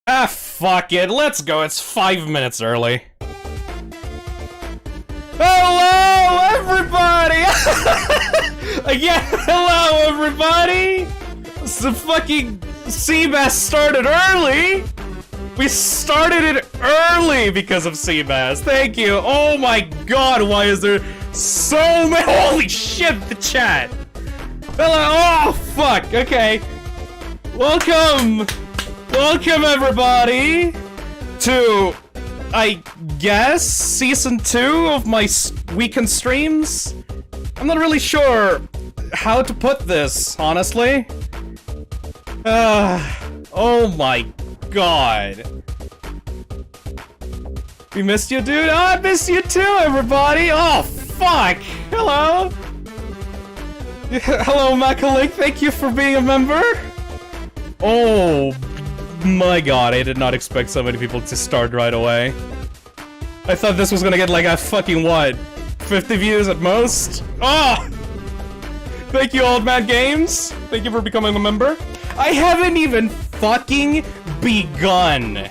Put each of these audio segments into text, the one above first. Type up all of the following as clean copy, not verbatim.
Ah, fuck it. Let's go. It's 5 minutes early. Hello, everybody! Again, hello, everybody! The fucking Seabass started early! We started it early because of Seabass. Thank you. Oh my god, why is there so many? Holy shit, the chat! Hello. Oh, fuck. Okay. Welcome! Welcome, everybody, to, I guess, Season 2 of my weekend streams? I'm not really sure how to put this, honestly. Oh my god. We missed you, dude? Oh, I missed you too, everybody! Oh, fuck! Hello! Hello, Macaulay, thank you for being a member! Oh my god, I did not expect so many people to start right away. I thought this was gonna get like a fucking, what, 50 views at most? Oh! Thank you, Old Man Games. Thank you for becoming a member. I haven't even fucking begun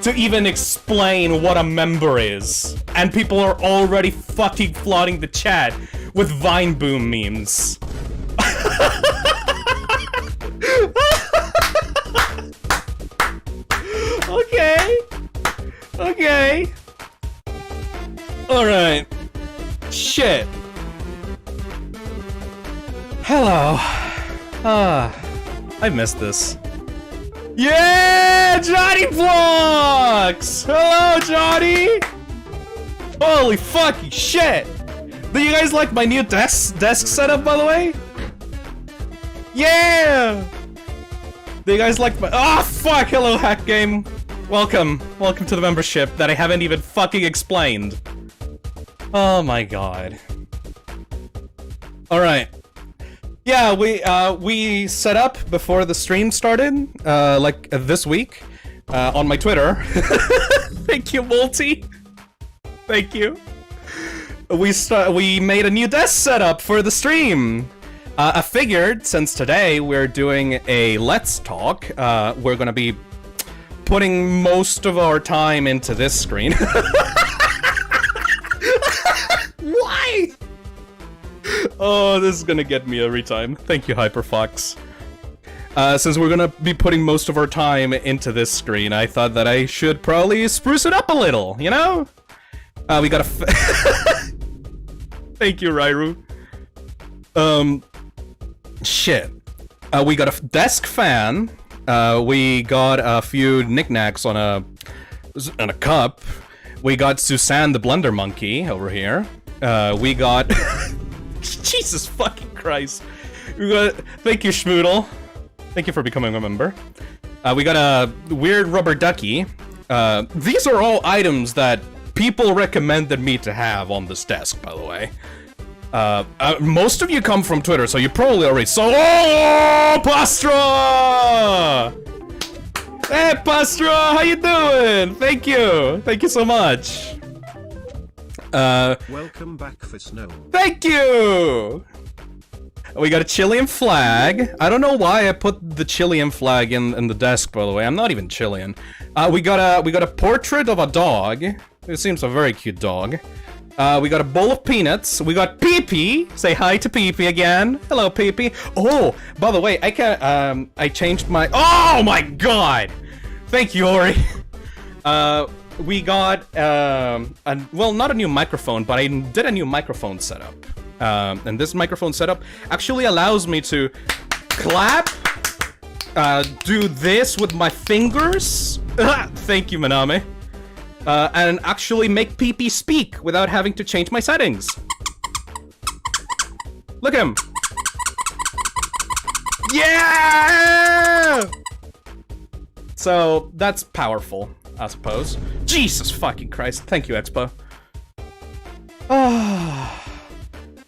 to even explain what a member is. And people are already fucking flooding the chat with Vine Boom memes. Okay. Okay. Alright. Shit. Hello. I missed this. Yeah! Johnny Vlogs! Hello, Johnny! Holy fucking shit! Do you guys like my new desk setup, by the way? Yeah! Do you guys like my— oh, fuck! Hello, Hack Game! Welcome. Welcome to the membership that I haven't even fucking explained. Oh my god. Alright. Yeah, we set up before the stream started, like this week, on my Twitter. Thank you, Multi. Thank you. We made a new desk setup for the stream. I figured, since today we're doing a Let's Talk, we're gonna be putting most of our time into this screen. Why? Oh, this is gonna get me every time. Thank you, Hyperfox. Since we're gonna be putting most of our time into this screen, I thought that I should probably spruce it up a little, you know? We got a Thank you, Rairu. Shit. We got a desk fan. We got a few knickknacks on a cup. We got Suzanne the Blender Monkey over here. We got Jesus fucking Christ. We got— thank you, Schmoodle. Thank you for becoming a member. We got a weird rubber ducky. These are all items that people recommended me to have on this desk, by the way. Most of you come from Twitter, so you probably already saw— oh, Pastra! Hey, Pastra, how you doing? Thank you. Thank you so much. Welcome back, Phisnom. Thank you! We got a Chilean flag. I don't know why I put the Chilean flag in the desk, by the way. I'm not even Chilean. We got a portrait of a dog. It seems a very cute dog. We got a bowl of peanuts. We got Peepy. Say hi to Peepy again. Hello, Peepy. Oh, by the way, I changed my— oh my god! Thank you, Ori. We got, well, not a new microphone, but I did a new microphone setup. And this microphone setup actually allows me to clap, do this with my fingers. Thank you, Maname. And actually make Peepy speak without having to change my settings. Look at him. Yeah! So, that's powerful, I suppose. Jesus fucking Christ. Thank you, Expo.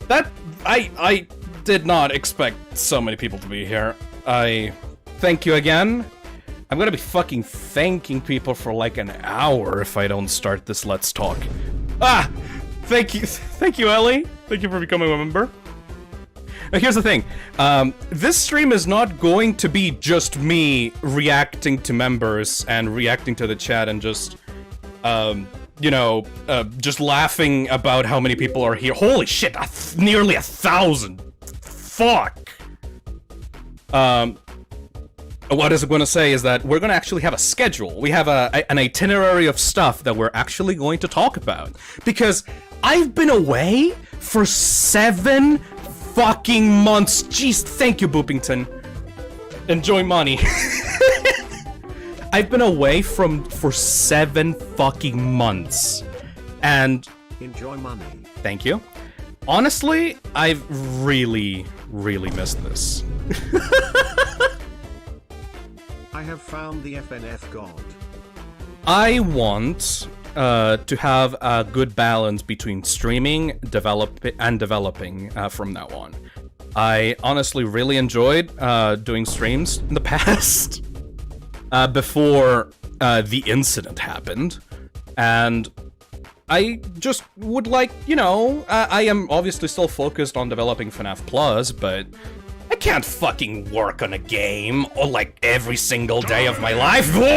That— I did not expect so many people to be here. I thank you again. I'm gonna be fucking thanking people for like an hour if I don't start this Let's Talk. Thank you, Ellie. Thank you for becoming a member. Now, here's the thing. This stream is not going to be just me reacting to members and reacting to the chat and just, you know, just laughing about how many people are here. Holy shit, nearly 1,000. Fuck. What I was going to say is that we're going to actually have a schedule. We have an itinerary of stuff that we're actually going to talk about. Because I've been away for 7 fucking months. Jeez, thank you, Boopington. Enjoy money. I've been away for 7 fucking months. And... enjoy money. Thank you. Honestly, I've really, really missed this. I have found the FNF god. I want to have a good balance between streaming, developing from now on. I honestly really enjoyed doing streams in the past before the incident happened, and I just would like, you know, I am obviously still focused on developing FNAF Plus, but I can't fucking work on a game like every single day of my life. Whoa!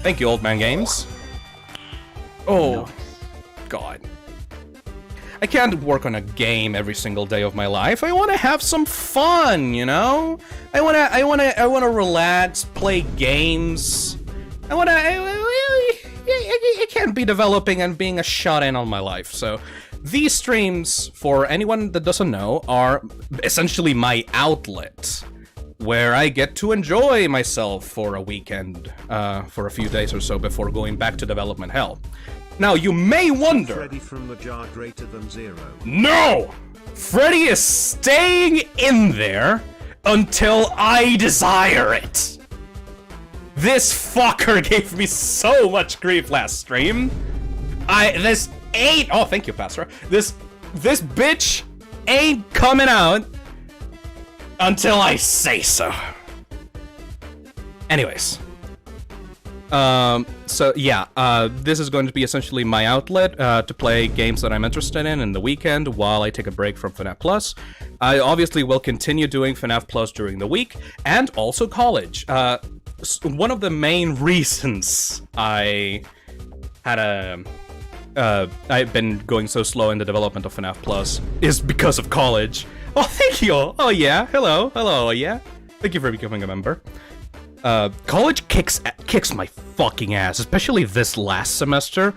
Thank you, Old Man Games. Oh, God. I can't work on a game every single day of my life. I want to have some fun, you know? I want to relax, play games. I can't be developing and being a shut-in on my life, so these streams, for anyone that doesn't know, are essentially my outlet, where I get to enjoy myself for a weekend, for a few days or so before going back to development hell. Now, you may wonder... Freddy from the jar greater than 0. No! Freddy is staying in there until I desire it! This fucker gave me so much grief last stream. This ain't... oh, thank you, Pastor. This bitch ain't coming out until I say so. Anyways. So yeah, this is going to be essentially my outlet to play games that I'm interested in the weekend while I take a break from FNAF Plus. I obviously will continue doing FNAF Plus during the week and also college. One of the main reasons I had I've been going so slow in the development of FNAF Plus is because of college. Oh, thank you! Oh yeah, hello, oh yeah. Thank you for becoming a member. College kicks my fucking ass, especially this last semester.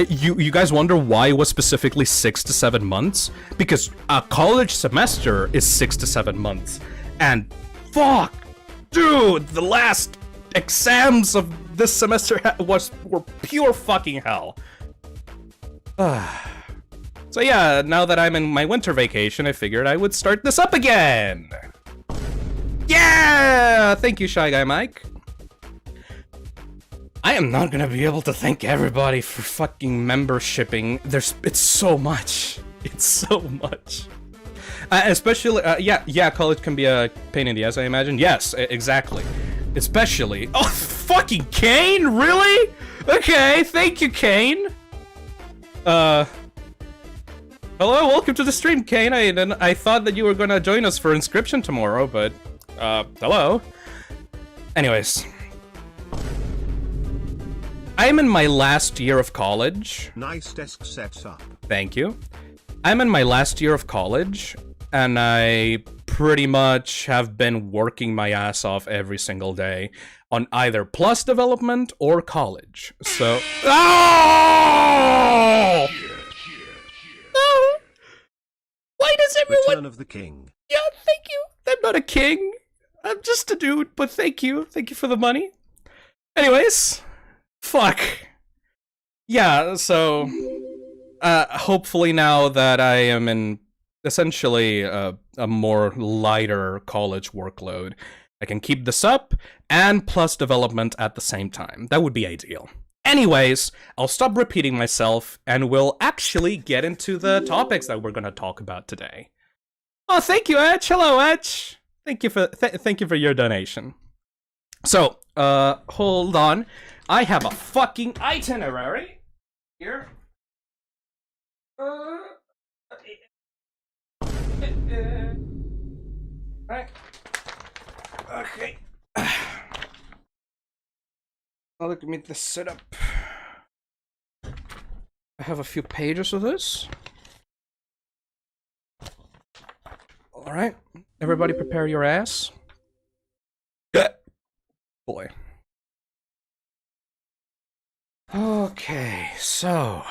You guys wonder why it was specifically 6 to 7 months? Because a college semester is 6 to 7 months. And fuck! Dude, the last exams of this semester were pure fucking hell. So yeah, now that I'm in my winter vacation, I figured I would start this up again. Yeah! Thank you, Shy Guy Mike. I am not gonna be able to thank everybody for fucking membershiping. It's so much. It's so much. Especially, yeah, college can be a pain in the ass, I imagine. Yes, exactly. Especially... oh, fucking Kane? Really? Okay, thank you, Kane. Hello, welcome to the stream, Kane. I thought that you were gonna join us for Inscription tomorrow, but... hello? Anyways. I'm in my last year of college. Nice desk sets up. Thank you. I'm in my last year of college, and I pretty much have been working my ass off every single day on either Plus development or college. So... oh! No! Why does everyone... Return of the King. Yeah, thank you. I'm not a king. I'm just a dude, but thank you. Thank you for the money. Anyways, fuck. Yeah, so hopefully now that I am in essentially a more lighter college workload, I can keep this up and Plus development at the same time. That would be ideal. Anyways, I'll stop repeating myself and we'll actually get into the topics that we're going to talk about today. Oh, thank you, Edge. Hello, Edge. Thank you for your donation. So, hold on. I have a fucking itinerary here. Alright. Okay. Now look at me this setup. I have a few pages of this. Alright. Everybody prepare your ass. Boy. Okay, so...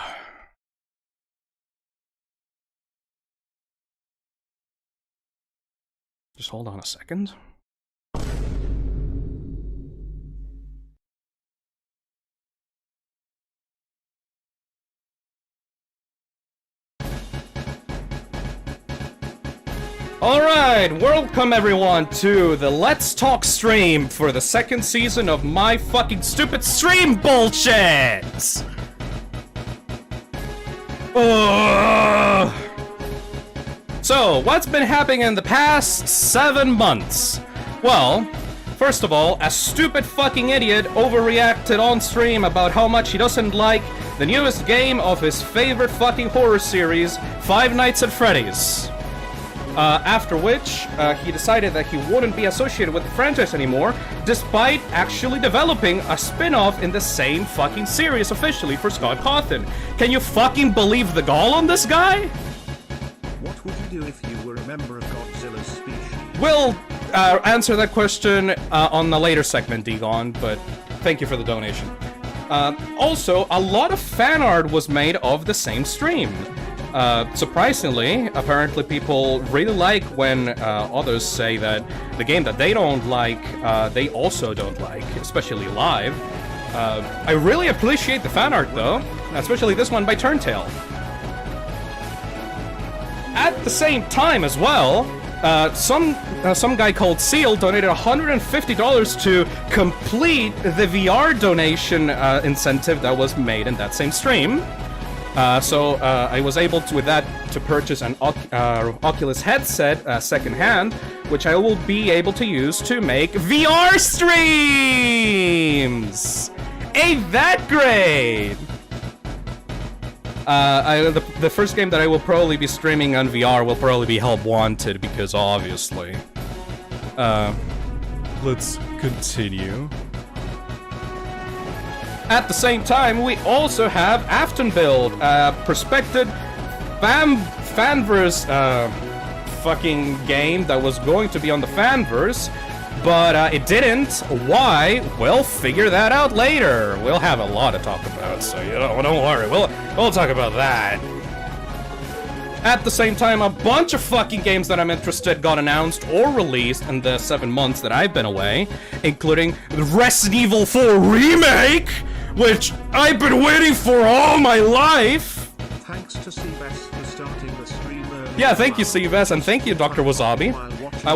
Just hold on a second. Alright, welcome everyone to the Let's Talk stream for the second season of my fucking stupid stream bullshit! So, what's been happening in the past 7 months? Well, first of all, a stupid fucking idiot overreacted on stream about how much he doesn't like the newest game of his favorite fucking horror series, Five Nights at Freddy's. After which, he decided that he wouldn't be associated with the franchise anymore, despite actually developing a spin-off in the same fucking series officially for Scott Cawthon. Can you fucking believe the gall on this guy? What would you do if you were a member of Godzilla's species? We'll answer that question on the later segment, Degon, but thank you for the donation. Also, a lot of fan art was made of the same stream. Surprisingly, apparently people really like when others say that the game that they don't like, they also don't like, especially live. I really appreciate the fan art though, especially this one by Turntail. At the same time as well, some guy called Seal donated $150 to complete the VR donation incentive that was made in that same stream. So I was able to, with that, to purchase an Oculus headset secondhand, which I will be able to use to make VR streams! Ain't that great? The first game that I will probably be streaming on VR will probably be Help Wanted, because obviously. Let's continue. At the same time, we also have Aftonbuilt, prospected Fanverse fucking game that was going to be on the Fanverse, but it didn't. Why? We'll figure that out later. We'll have a lot to talk about, so you know, don't worry. We'll talk about that. At the same time, a bunch of fucking games that I'm interested got announced or released in the 7 months that I've been away, including Resident Evil 4 Remake, which I've been waiting for all my life! Thanks to Seabass for starting the stream early. Yeah, thank you, Seabass, and thank you, Dr. Wasabi.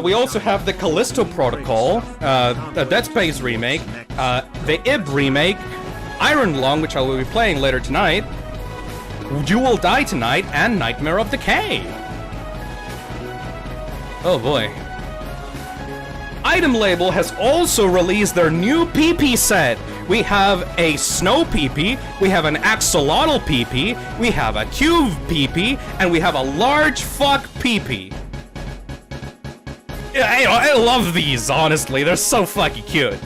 We also have the Callisto Protocol, the Dead Space Remake, the Ib Remake, Iron Lung, which I will be playing later tonight, You Will Die Tonight, and Nightmare of Decay. Oh boy. Item Label has also released their new PP set. We have a Snow PP, we have an Axolotl PP, we have a Cube PP, and we have a Large Fuck PP. I love these, honestly. They're so fucking cute.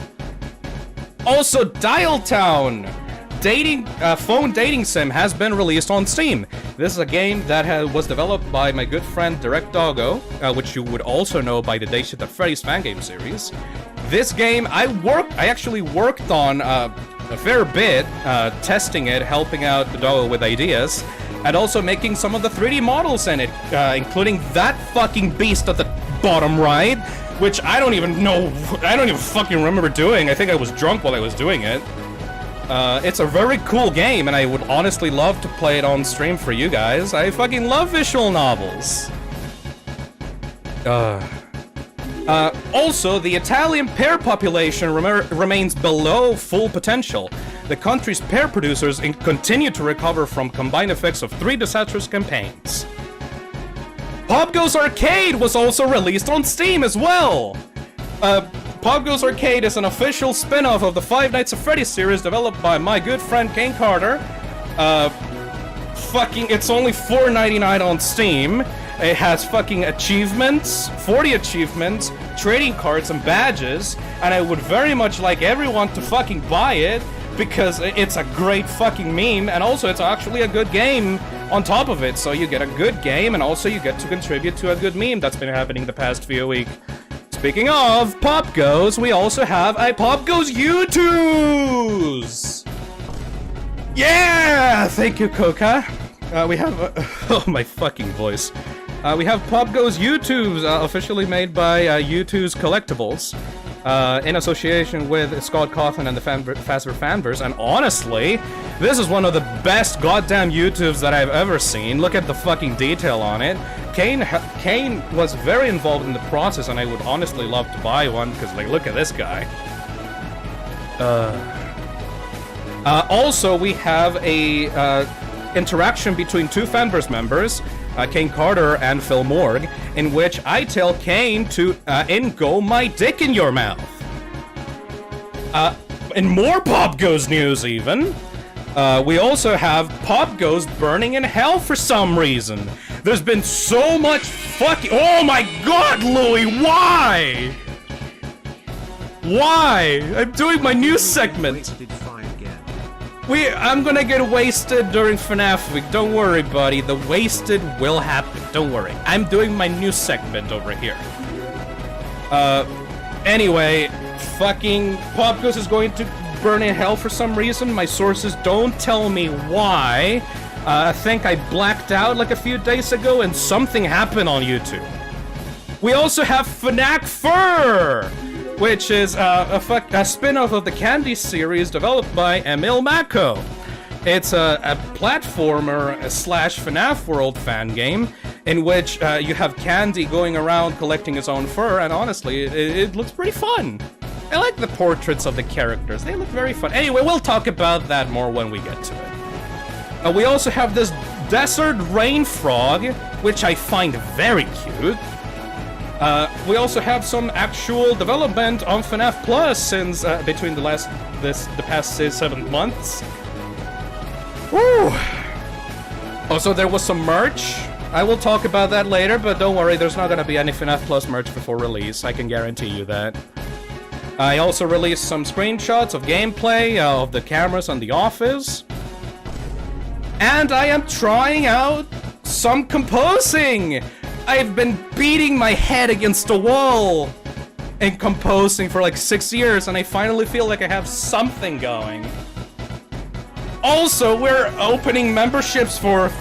Also, Dialtown, phone dating sim, has been released on Steam. This is a game that was developed by my good friend Direct Doggo, which you would also know by the Day Shit at Freddy's fan game series. This game, I actually worked on a fair bit, testing it, helping out the Doggo with ideas, and also making some of the 3D models in it, including that fucking beast at the bottom right, which I don't even fucking remember doing. I think I was drunk while I was doing it. It's a very cool game, and I would honestly love to play it on stream for you guys. I fucking love visual novels. Also, the Italian pear population remains below full potential. The country's pear producers continue to recover from combined effects of 3 disastrous campaigns. Popgoes Arcade was also released on Steam as well! Popgoes Arcade is an official spin-off of the Five Nights at Freddy's series developed by my good friend Kane Carter. It's only $4.99 on Steam. It has fucking achievements, 40 achievements, trading cards and badges, and I would very much like everyone to fucking buy it, because it's a great fucking meme, and also it's actually a good game on top of it, so you get a good game, and also you get to contribute to a good meme that's been happening the past few weeks. Speaking of Popgoes, we also have a Popgoes Youtooz! Yeah! Thank you, Coca. We have... oh, my fucking voice. We have Popgoes Youtooz, officially made by Youtooz Collectibles, in association with Scott Cawthon and the Faster Fanverse, and honestly, this is one of the best goddamn Youtooz that I've ever seen. Look at the fucking detail on it. Kane was very involved in the process, and I would honestly love to buy one, because, like, look at this guy. Also, we have a interaction between two Fanverse members, Kane Carter and Phil Morg, in which I tell Kane to Ingo my dick in your mouth. In more Popgoes news, even, we also have Popgoes burning in hell for some reason. There's been so much fucking— oh my god, Louis, why? Why? I'm doing my news segment. I'm gonna get wasted during FNAF week. Don't worry, buddy. The wasted will happen. Don't worry. I'm doing my news segment over here. Anyway, fucking Popgoes is going to burn in hell for some reason. My sources don't tell me why. I think I blacked out like a few days ago and something happened on YouTube. We also have FNAC Fur, which is a spin-off of the Candy series developed by Emil Mako. It's a platformer slash FNAF World fan game in which you have Candy going around collecting his own fur, and honestly, it looks pretty fun. I like the portraits of the characters. They look very fun. Anyway, we'll talk about that more when we get to it. We also have this Desert Rain Frog, which I find very cute. We also have some actual development on FNAF Plus since between the past 7 months. Woo! Also, there was some merch. I will talk about that later, but don't worry, there's not gonna be any FNAF Plus merch before release. I can guarantee you that. I also released some screenshots of gameplay of the cameras on the office. And I am trying out some composing! I've been beating my head against a wall and composing for like 6 years, and I finally feel like I have something going. Also, we're opening memberships for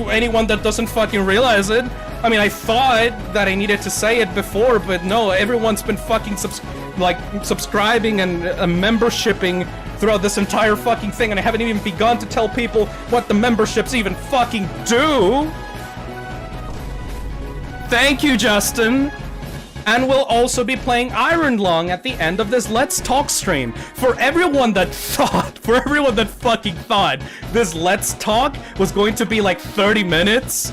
anyone that doesn't fucking realize it. I mean, I thought that I needed to say it before, but no, everyone's been fucking subscribing and membershiping throughout this entire fucking thing, and I haven't even begun to tell people what the memberships even fucking do. Thank you, Justin! And we'll also be playing Iron Lung at the end of this Let's Talk stream. For everyone that fucking thought this Let's Talk was going to be like 30 minutes,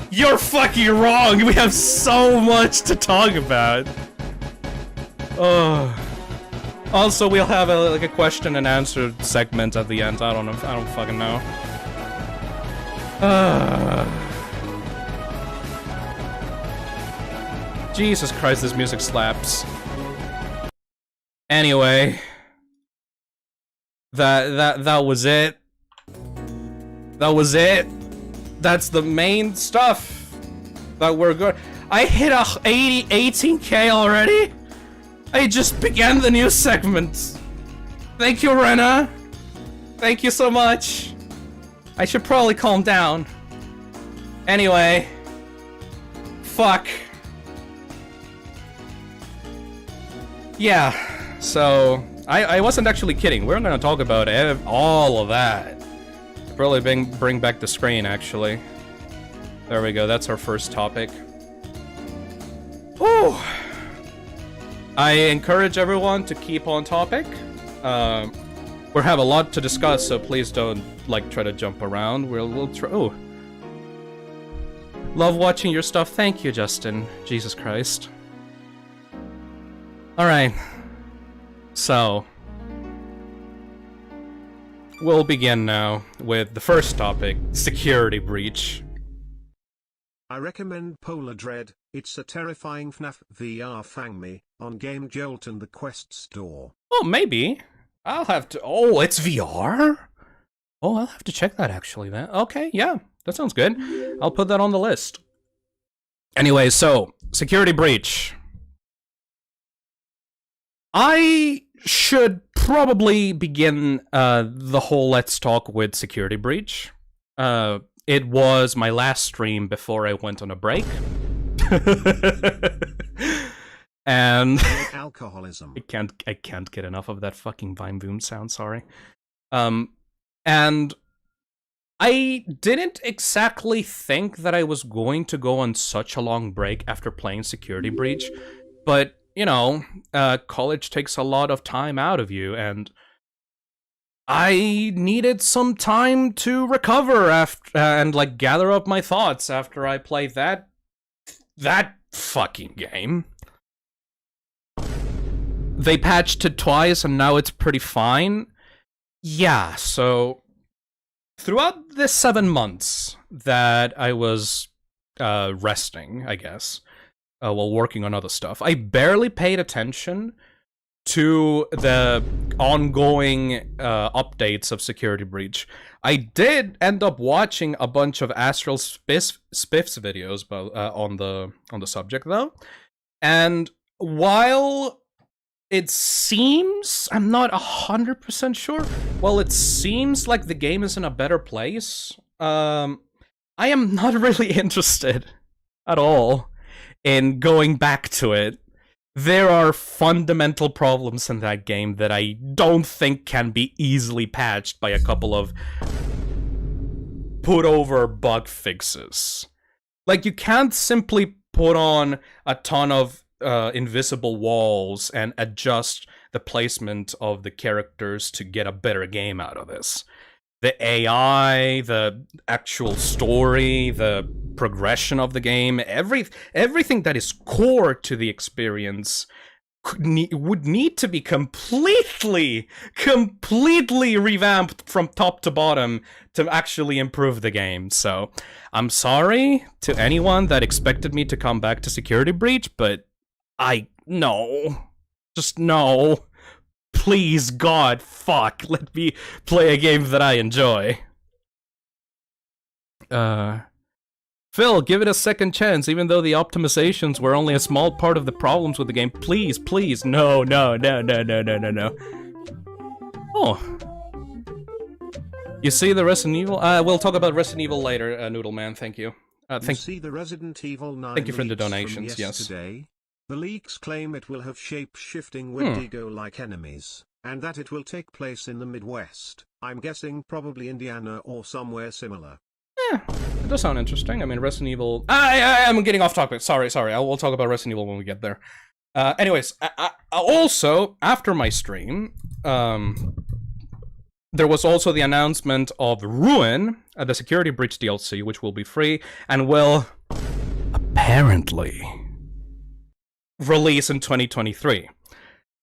you're fucking wrong! We have so much to talk about. Also, we'll have a question and answer segment at the end. I don't fucking know. Jesus Christ, this music slaps. Anyway, that was it. That was it. That's the main stuff that we're good. I hit 18K already. I just began the news segment. Thank you, Rena. Thank you so much. I should probably calm down. Anyway, fuck. Yeah, so I wasn't actually kidding. We're gonna talk about all of that. Probably bring back the screen, actually. There we go, that's our first topic. Whew. I encourage everyone to keep on topic. We have a lot to discuss, so please don't, like, try to jump around. We'll try— oh. Love watching your stuff. Thank you, Justin. Jesus Christ. Alright, so we'll begin now with the first topic, security breach. I recommend Polar Dread. It's a terrifying FNAF VR fang me on Game Jolt and the Quest Store. Oh, maybe. I'll have to... Oh, it's VR? Oh, I'll have to check that actually then. Okay, yeah, that sounds good. I'll put that on the list. Anyway, so, security breach. I should probably begin the whole let's talk with security breach. It was my last stream before I went on a break. And alcoholism. I can't get enough of that fucking Vine Boom sound, sorry. And I didn't exactly think that I was going to go on such a long break after playing Security Breach, but, you know, college takes a lot of time out of you, and I needed some time to recover after, and, like, gather up my thoughts after I played that fucking game. They patched it twice, and now it's pretty fine. Yeah, so throughout the 7 months that I was resting, I guess, while working on other stuff, I barely paid attention to the ongoing updates of Security Breach. I did end up watching a bunch of Astral Spiff's videos on the subject, though, and while it seems, I'm not 100% sure, well, it seems like the game is in a better place, I am not really interested at all in going back to it. There are fundamental problems in that game that I don't think can be easily patched by a couple of put-over bug fixes. Like, you can't simply put on a ton of invisible walls and adjust the placement of the characters to get a better game out of this. The AI, the actual story, the progression of the game, everything that is core to the experience would need to be completely revamped from top to bottom to actually improve the game. So, I'm sorry to anyone that expected me to come back to Security Breach, but no. Just no. Please, God, fuck, let me play a game that I enjoy. Phil, give it a second chance, even though the optimizations were only a small part of the problems with the game. Please, please, no. Oh. You see the Resident Evil? We'll talk about Resident Evil later, Noodle Man, thank you. You see the Resident Evil 9 thank you for the leaks donations, from yesterday? The leaks claim it will have shape-shifting Wendigo-like enemies, and that it will take place in the Midwest. I'm guessing probably Indiana or somewhere similar. Yeah, it does sound interesting. I mean, Resident Evil... I'm getting off topic. Sorry. We'll talk about Resident Evil when we get there. Anyways, also, after my stream, there was also the announcement of Ruin, the Security Breach DLC, which will be free, and will apparently release in 2023.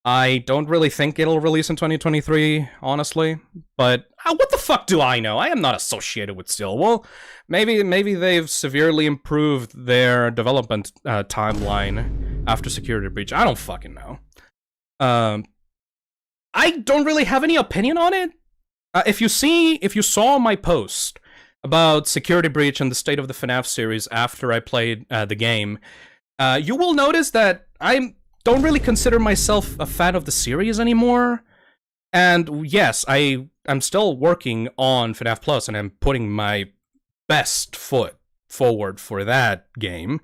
I don't really think it'll release in 2023, honestly, but what the fuck do I know? I am not associated with Stillwell. Maybe they've severely improved their development timeline after Security Breach. I don't fucking know. I don't really have any opinion on it. If you saw my post about Security Breach and the state of the FNAF series after I played the game, you will notice that I don't really consider myself a fan of the series anymore. And yes, I'm still working on FNAF Plus, and I'm putting my best foot forward for that game.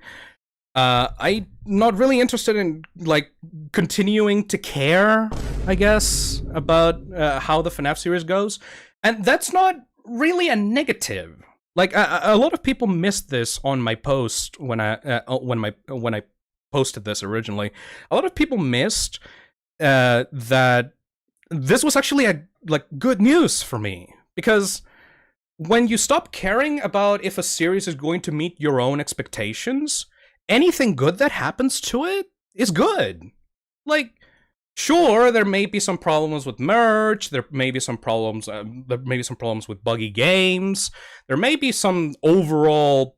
I'm not really interested in, like, continuing to care, I guess, about how the FNAF series goes. And that's not really a negative. Like, a lot of people missed this on my post when I posted this originally. A lot of people missed that this was actually good news for me, because when you stop caring about if a series is going to meet your own expectations, anything good that happens to it is good. Like, sure, there may be some problems with merch, there may be some problems with buggy games, there may be some overall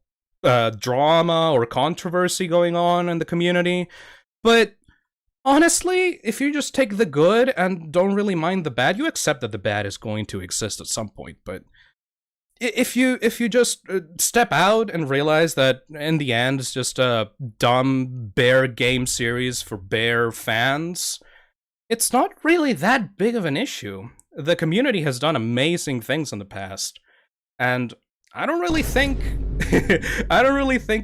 drama or controversy going on in the community. But honestly, if you just take the good and don't really mind the bad, you accept that the bad is going to exist at some point. But if you just step out and realize that in the end it's just a dumb bear game series for bear fans, it's not really that big of an issue. The community has done amazing things in the past, and I don't really think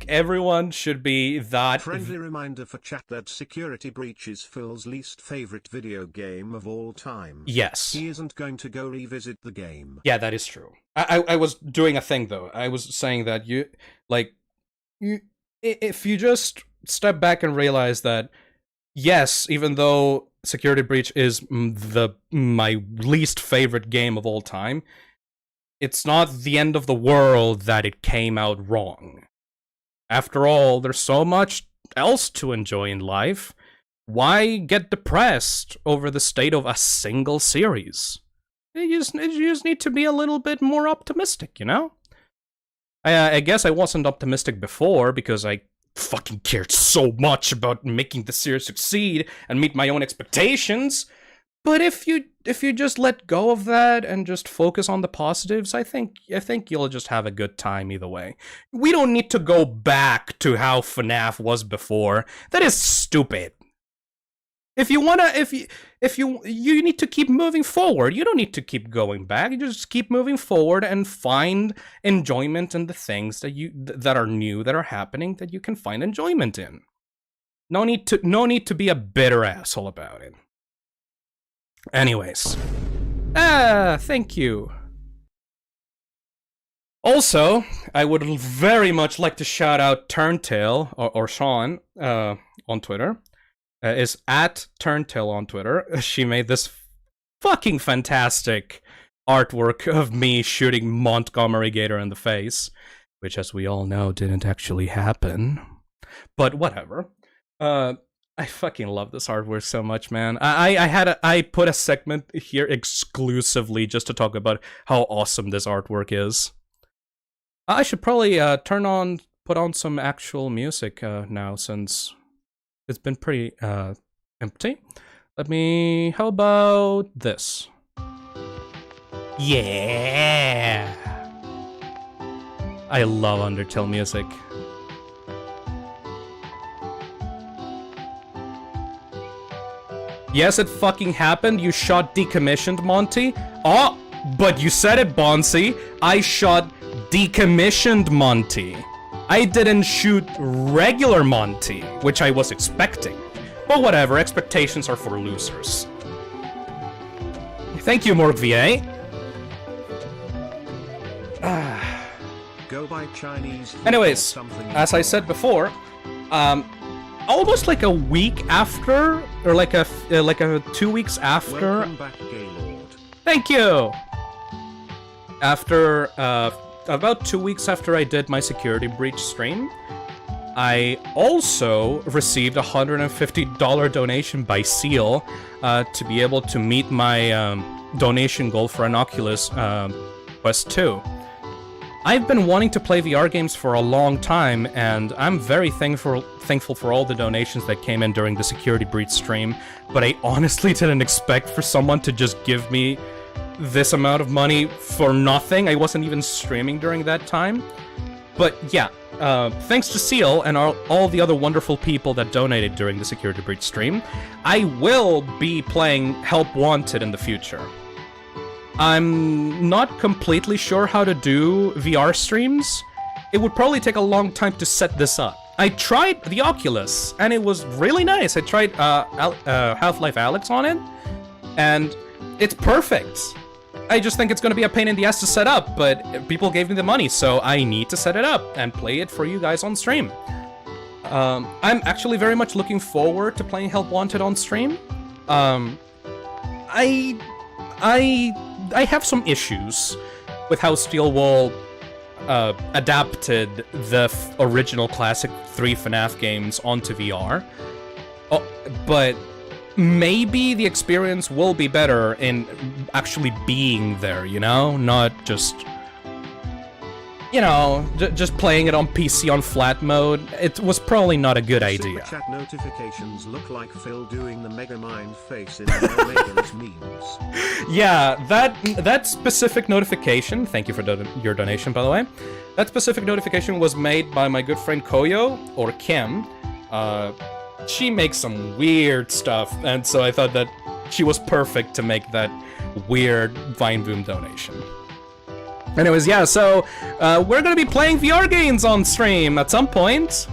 everyone should be that. Friendly reminder for chat that Security Breach is Phil's least favorite video game of all time. Yes. He isn't going to go revisit the game. Yeah, that is true. I was doing a thing though. I was saying that if you just step back and realize that, yes, even though Security Breach is my least favorite game of all time, it's not the end of the world that it came out wrong. After all, there's so much else to enjoy in life. Why get depressed over the state of a single series? You just need to be a little bit more optimistic, you know? I guess I wasn't optimistic before because I fucking cared so much about making the series succeed and meet my own expectations. But if you just let go of that and just focus on the positives, I think you'll just have a good time either way. We don't need to go back to how FNAF was before. That is stupid. If you need to keep moving forward. You don't need to keep going back. You just keep moving forward and find enjoyment in the things that are new, that are happening, that you can find enjoyment in. No need to be a bitter asshole about it. Anyways. Thank you. Also, I would very much like to shout out Turntail, or Sean, on Twitter. Is at Turntail on Twitter. She made this fucking fantastic artwork of me shooting Montgomery Gator in the face, which, as we all know, didn't actually happen. But whatever. I fucking love this artwork so much, man. I put a segment here exclusively just to talk about how awesome this artwork is. I should probably put on some actual music now, since it's been pretty empty. How about this? Yeah! I love Undertale music. Yes, it fucking happened. You shot decommissioned Monty. Oh, but you said it, Bonsi. I shot decommissioned Monty. I didn't shoot regular Monty, which I was expecting. But whatever, expectations are for losers. Thank you, Morg VA. Go buy Chinese food. Anyways, as I said before, almost like a week after, or like a 2 weeks after. Welcome back, Gaylord. Thank you. After about 2 weeks after I did my Security Breach stream, I also received a $150 donation by Seal to be able to meet my donation goal for an Oculus Quest 2. I've been wanting to play VR games for a long time, and I'm very thankful for all the donations that came in during the Security Breach stream, but I honestly didn't expect for someone to just give me this amount of money for nothing. I wasn't even streaming during that time. But yeah, thanks to Seal and all the other wonderful people that donated during the Security Breach stream, I will be playing Help Wanted in the future. I'm not completely sure how to do VR streams. It would probably take a long time to set this up. I tried the Oculus, and it was really nice. I tried Half-Life Alyx on it, and it's perfect. I just think it's going to be a pain in the ass to set up, but people gave me the money, so I need to set it up and play it for you guys on stream. I'm actually very much looking forward to playing Help Wanted on stream. I have some issues with how Steelwall adapted the original classic 3 FNAF games onto VR. Oh, but maybe the experience will be better in actually being there, you know? Not just you know, just playing it on PC on flat mode, it was probably not a good idea. Super chat notifications look like Phil doing the Megamind face in Megan's memes. Yeah, that specific notification, thank you for your donation, by the way. That specific notification was made by my good friend Koyo, or Kim. She makes some weird stuff, and so I thought that she was perfect to make that weird Vine Boom donation. Anyways, yeah, so we're gonna be playing VR games on stream at some point.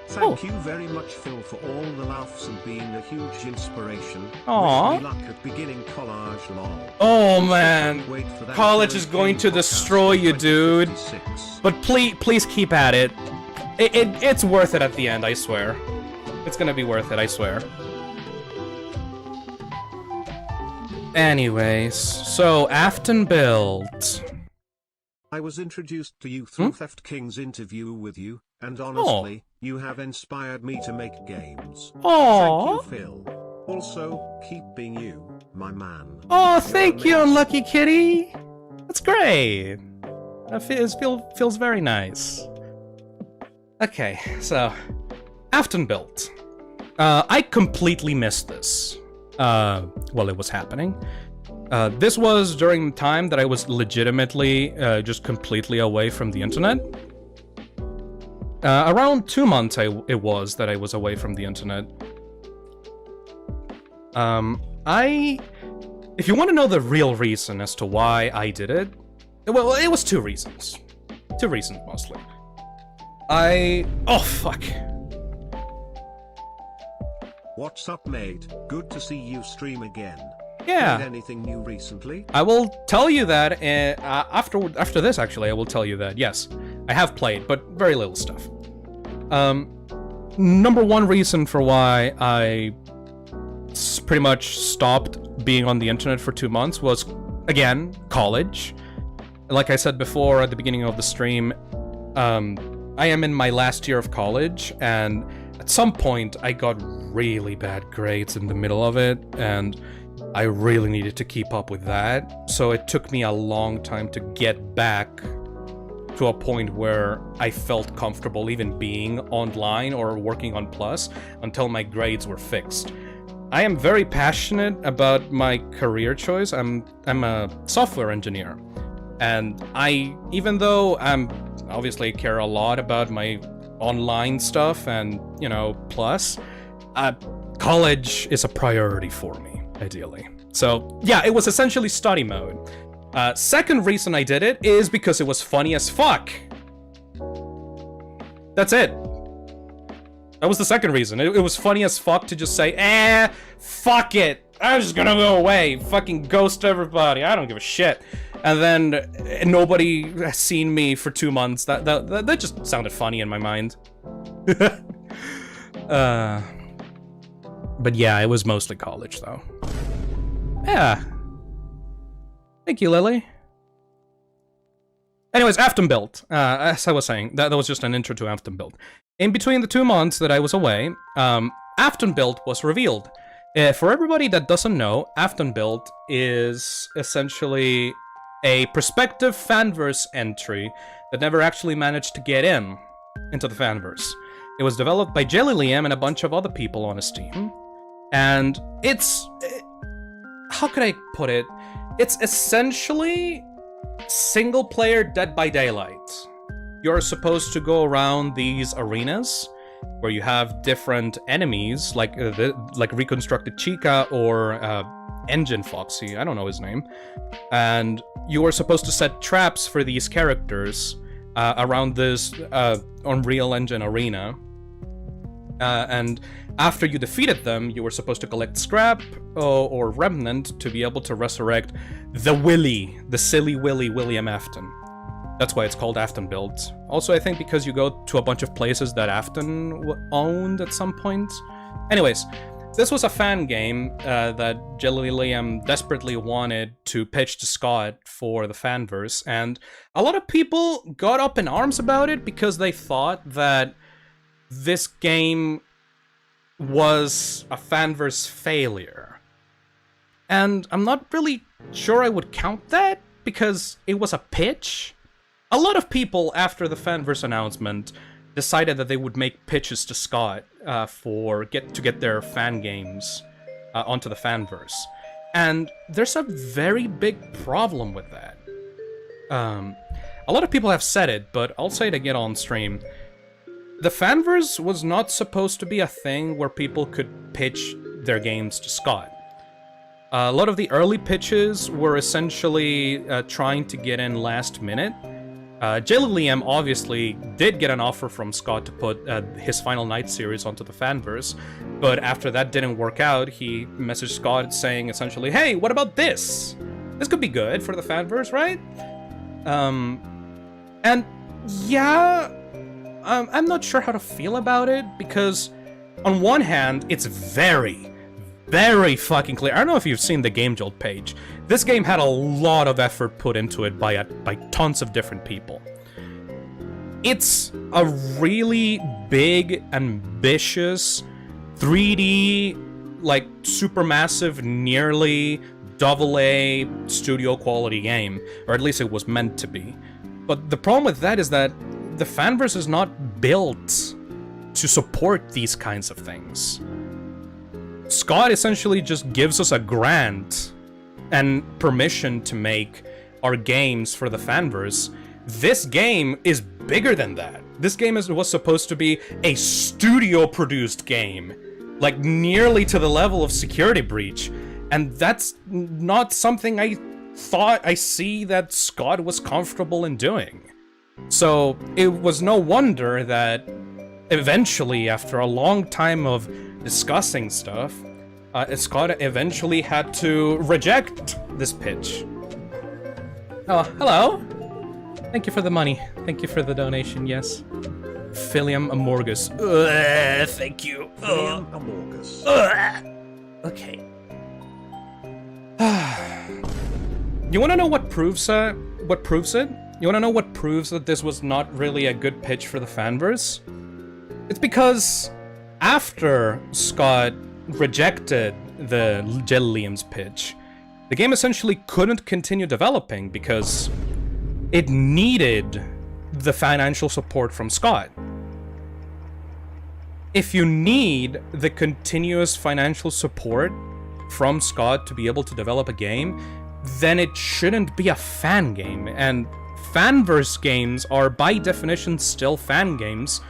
Thank you very much, Phil, for all the laughs and being a huge inspiration. Aww. Wish me luck at beginning college, lol. Oh man, Wait for that college is going to destroy you, dude. 2056. But please keep at it. It's worth it at the end, I swear. It's gonna be worth it, I swear. Anyways, so Aftonbuilt. I was introduced to you through Theft King's interview with you, and honestly, you have inspired me to make games. Aww. Thank you, Phil. Also, keep being you, my man. Oh, thank you, Unlucky Kitty. That's great. Feels very nice. Okay, so Aftonbuilt. I completely missed this. While it was happening. This was during the time that I was legitimately just completely away from the internet. Around 2 months it was that I was away from the internet. If you want to know the real reason as to why I did it, well, it was 2 reasons. 2 reasons, mostly. Oh, fuck. What's up, mate? Good to see you stream again. Yeah. Played anything new recently? I will tell you that after this, actually, I will tell you that, yes. I have played, but very little stuff. Number 1 reason for why I pretty much stopped being on the internet for 2 months was, again, college. Like I said before at the beginning of the stream, I am in my last year of college, and at some point I got really bad grades in the middle of it, and I really needed to keep up with that. So it took me a long time to get back to a point where I felt comfortable even being online or working on Plus until my grades were fixed. I am very passionate about my career choice. I'm a software engineer, and even though I'm obviously care a lot about my online stuff and, you know, Plus, college is a priority for me, ideally. So yeah, it was essentially study mode. Second reason I did it is because it was funny as fuck. That's it. That was the second reason. It was funny as fuck to just say, fuck it. I'm just gonna go away. Fucking ghost everybody. I don't give a shit. And then nobody has seen me for 2 months. That just sounded funny in my mind. But yeah, it was mostly college though. Yeah. Thank you, Lily. Anyways, Aftonbuilt. As I was saying, that was just an intro to Aftonbuilt. In between the 2 months that I was away, Aftonbuilt was revealed. For everybody that doesn't know, Aftonbuilt is essentially a prospective fanverse entry that never actually managed to get into the fanverse. It was developed by Jelly Liam and a bunch of other people on Steam, and it's... how could I put it? It's essentially single-player Dead by Daylight. You're supposed to go around these arenas where you have different enemies, like Reconstructed Chica or Engine Foxy, I don't know his name. And you are supposed to set traps for these characters around this Unreal Engine arena. And after you defeated them, you were supposed to collect scrap or remnant to be able to resurrect the Willy, the silly William Afton. That's why it's called Aftonbuilt. Also, I think because you go to a bunch of places that Afton owned at some point. Anyways, this was a fan game that Jelly Liam desperately wanted to pitch to Scott for the fanverse, and a lot of people got up in arms about it because they thought that this game was a fanverse failure. And I'm not really sure I would count that, because it was a pitch. a lot of people, after the Fanverse announcement, decided that they would make pitches to Scott to get their fan games onto the Fanverse. And there's a very big problem with that. A lot of people have said it, but I'll say it again on stream. The Fanverse was not supposed to be a thing where people could pitch their games to Scott. A lot of the early pitches were essentially trying to get in last minute. Dialtown obviously did get an offer from Scott to put his Final Night series onto the Fanverse, but after that didn't work out, he messaged Scott saying essentially, hey, what about this? This could be good for the Fanverse, right? And yeah, I'm not sure how to feel about it, because on one hand, it's very, very fucking clear. I don't know if you've seen the Game Jolt page. This game had a lot of effort put into it by tons of different people. It's a really big, ambitious, 3D, like, supermassive, nearly AA studio quality game, or at least it was meant to be. But the problem with that is that the Fanverse is not built to support these kinds of things. Scott essentially just gives us a grant and permission to make our games for the Fanverse. This game is bigger than that. This game was supposed to be a studio-produced game, like nearly to the level of Security Breach, and that's not something I thought I see that Scott was comfortable in doing. So it was no wonder that eventually, after a long time of discussing stuff, Scott eventually had to reject this pitch. Oh, hello! Thank you for the money. Thank you for the donation, yes. Philium Amorgus. Thank you. Philium Amorgus. Okay. You wanna know what proves it? You wanna know what proves that this was not really a good pitch for the Fanverse? It's because after Scott rejected the Dialtown's pitch, the game essentially couldn't continue developing because it needed the financial support from Scott. If you need the continuous financial support from Scott to be able to develop a game, then it shouldn't be a fan game, and Fanverse games are by definition still fan games,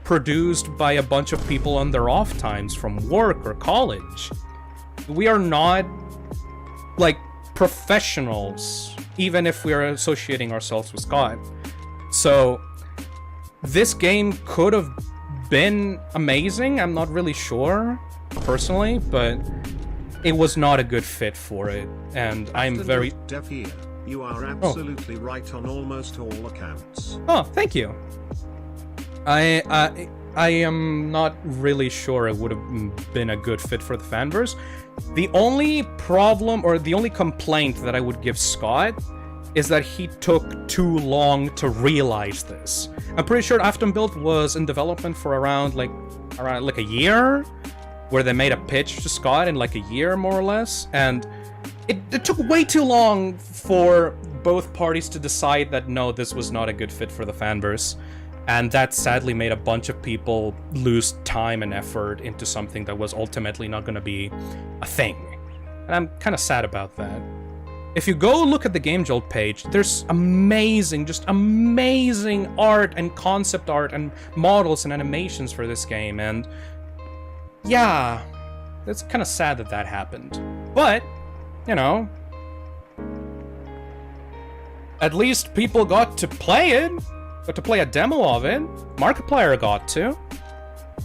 produced by a bunch of people on their off times from work or college. We are not, like, professionals, even if we are associating ourselves with Scott. So, this game could have been amazing, I'm not really sure, personally, but it was not a good fit for it, and I'm very... Dev here. You are absolutely right on almost all accounts. Oh, thank you. I am not really sure it would have been a good fit for the Fanverse. The only problem, or the only complaint that I would give Scott is that he took too long to realize this. I'm pretty sure Aftonbuilt was in development for around a year, where they made a pitch to Scott in like a year, more or less, and it took way too long for both parties to decide that no, this was not a good fit for the Fanverse. And that sadly made a bunch of people lose time and effort into something that was ultimately not going to be a thing. And I'm kind of sad about that. If you go look at the Game Jolt page, there's amazing, just amazing art and concept art and models and animations for this game. And yeah, it's kind of sad that that happened. But, you know, at least people got to play it. Got to play a demo of it. Markiplier got to.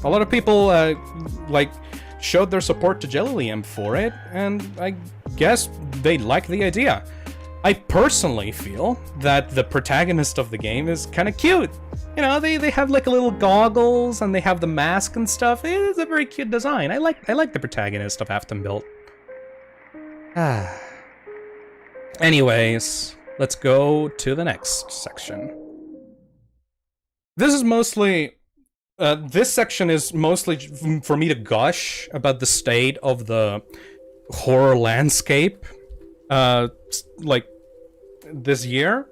A lot of people, showed their support to Dialtown for it, and I guess they like the idea. I personally feel that the protagonist of the game is kind of cute. You know, they have like a little goggles, and they have the mask and stuff. It's a very cute design. I like the protagonist of Aftonbuilt. Anyways, let's go to the next section. This is mostly, this section is mostly for me to gush about the state of the horror landscape, like, this year.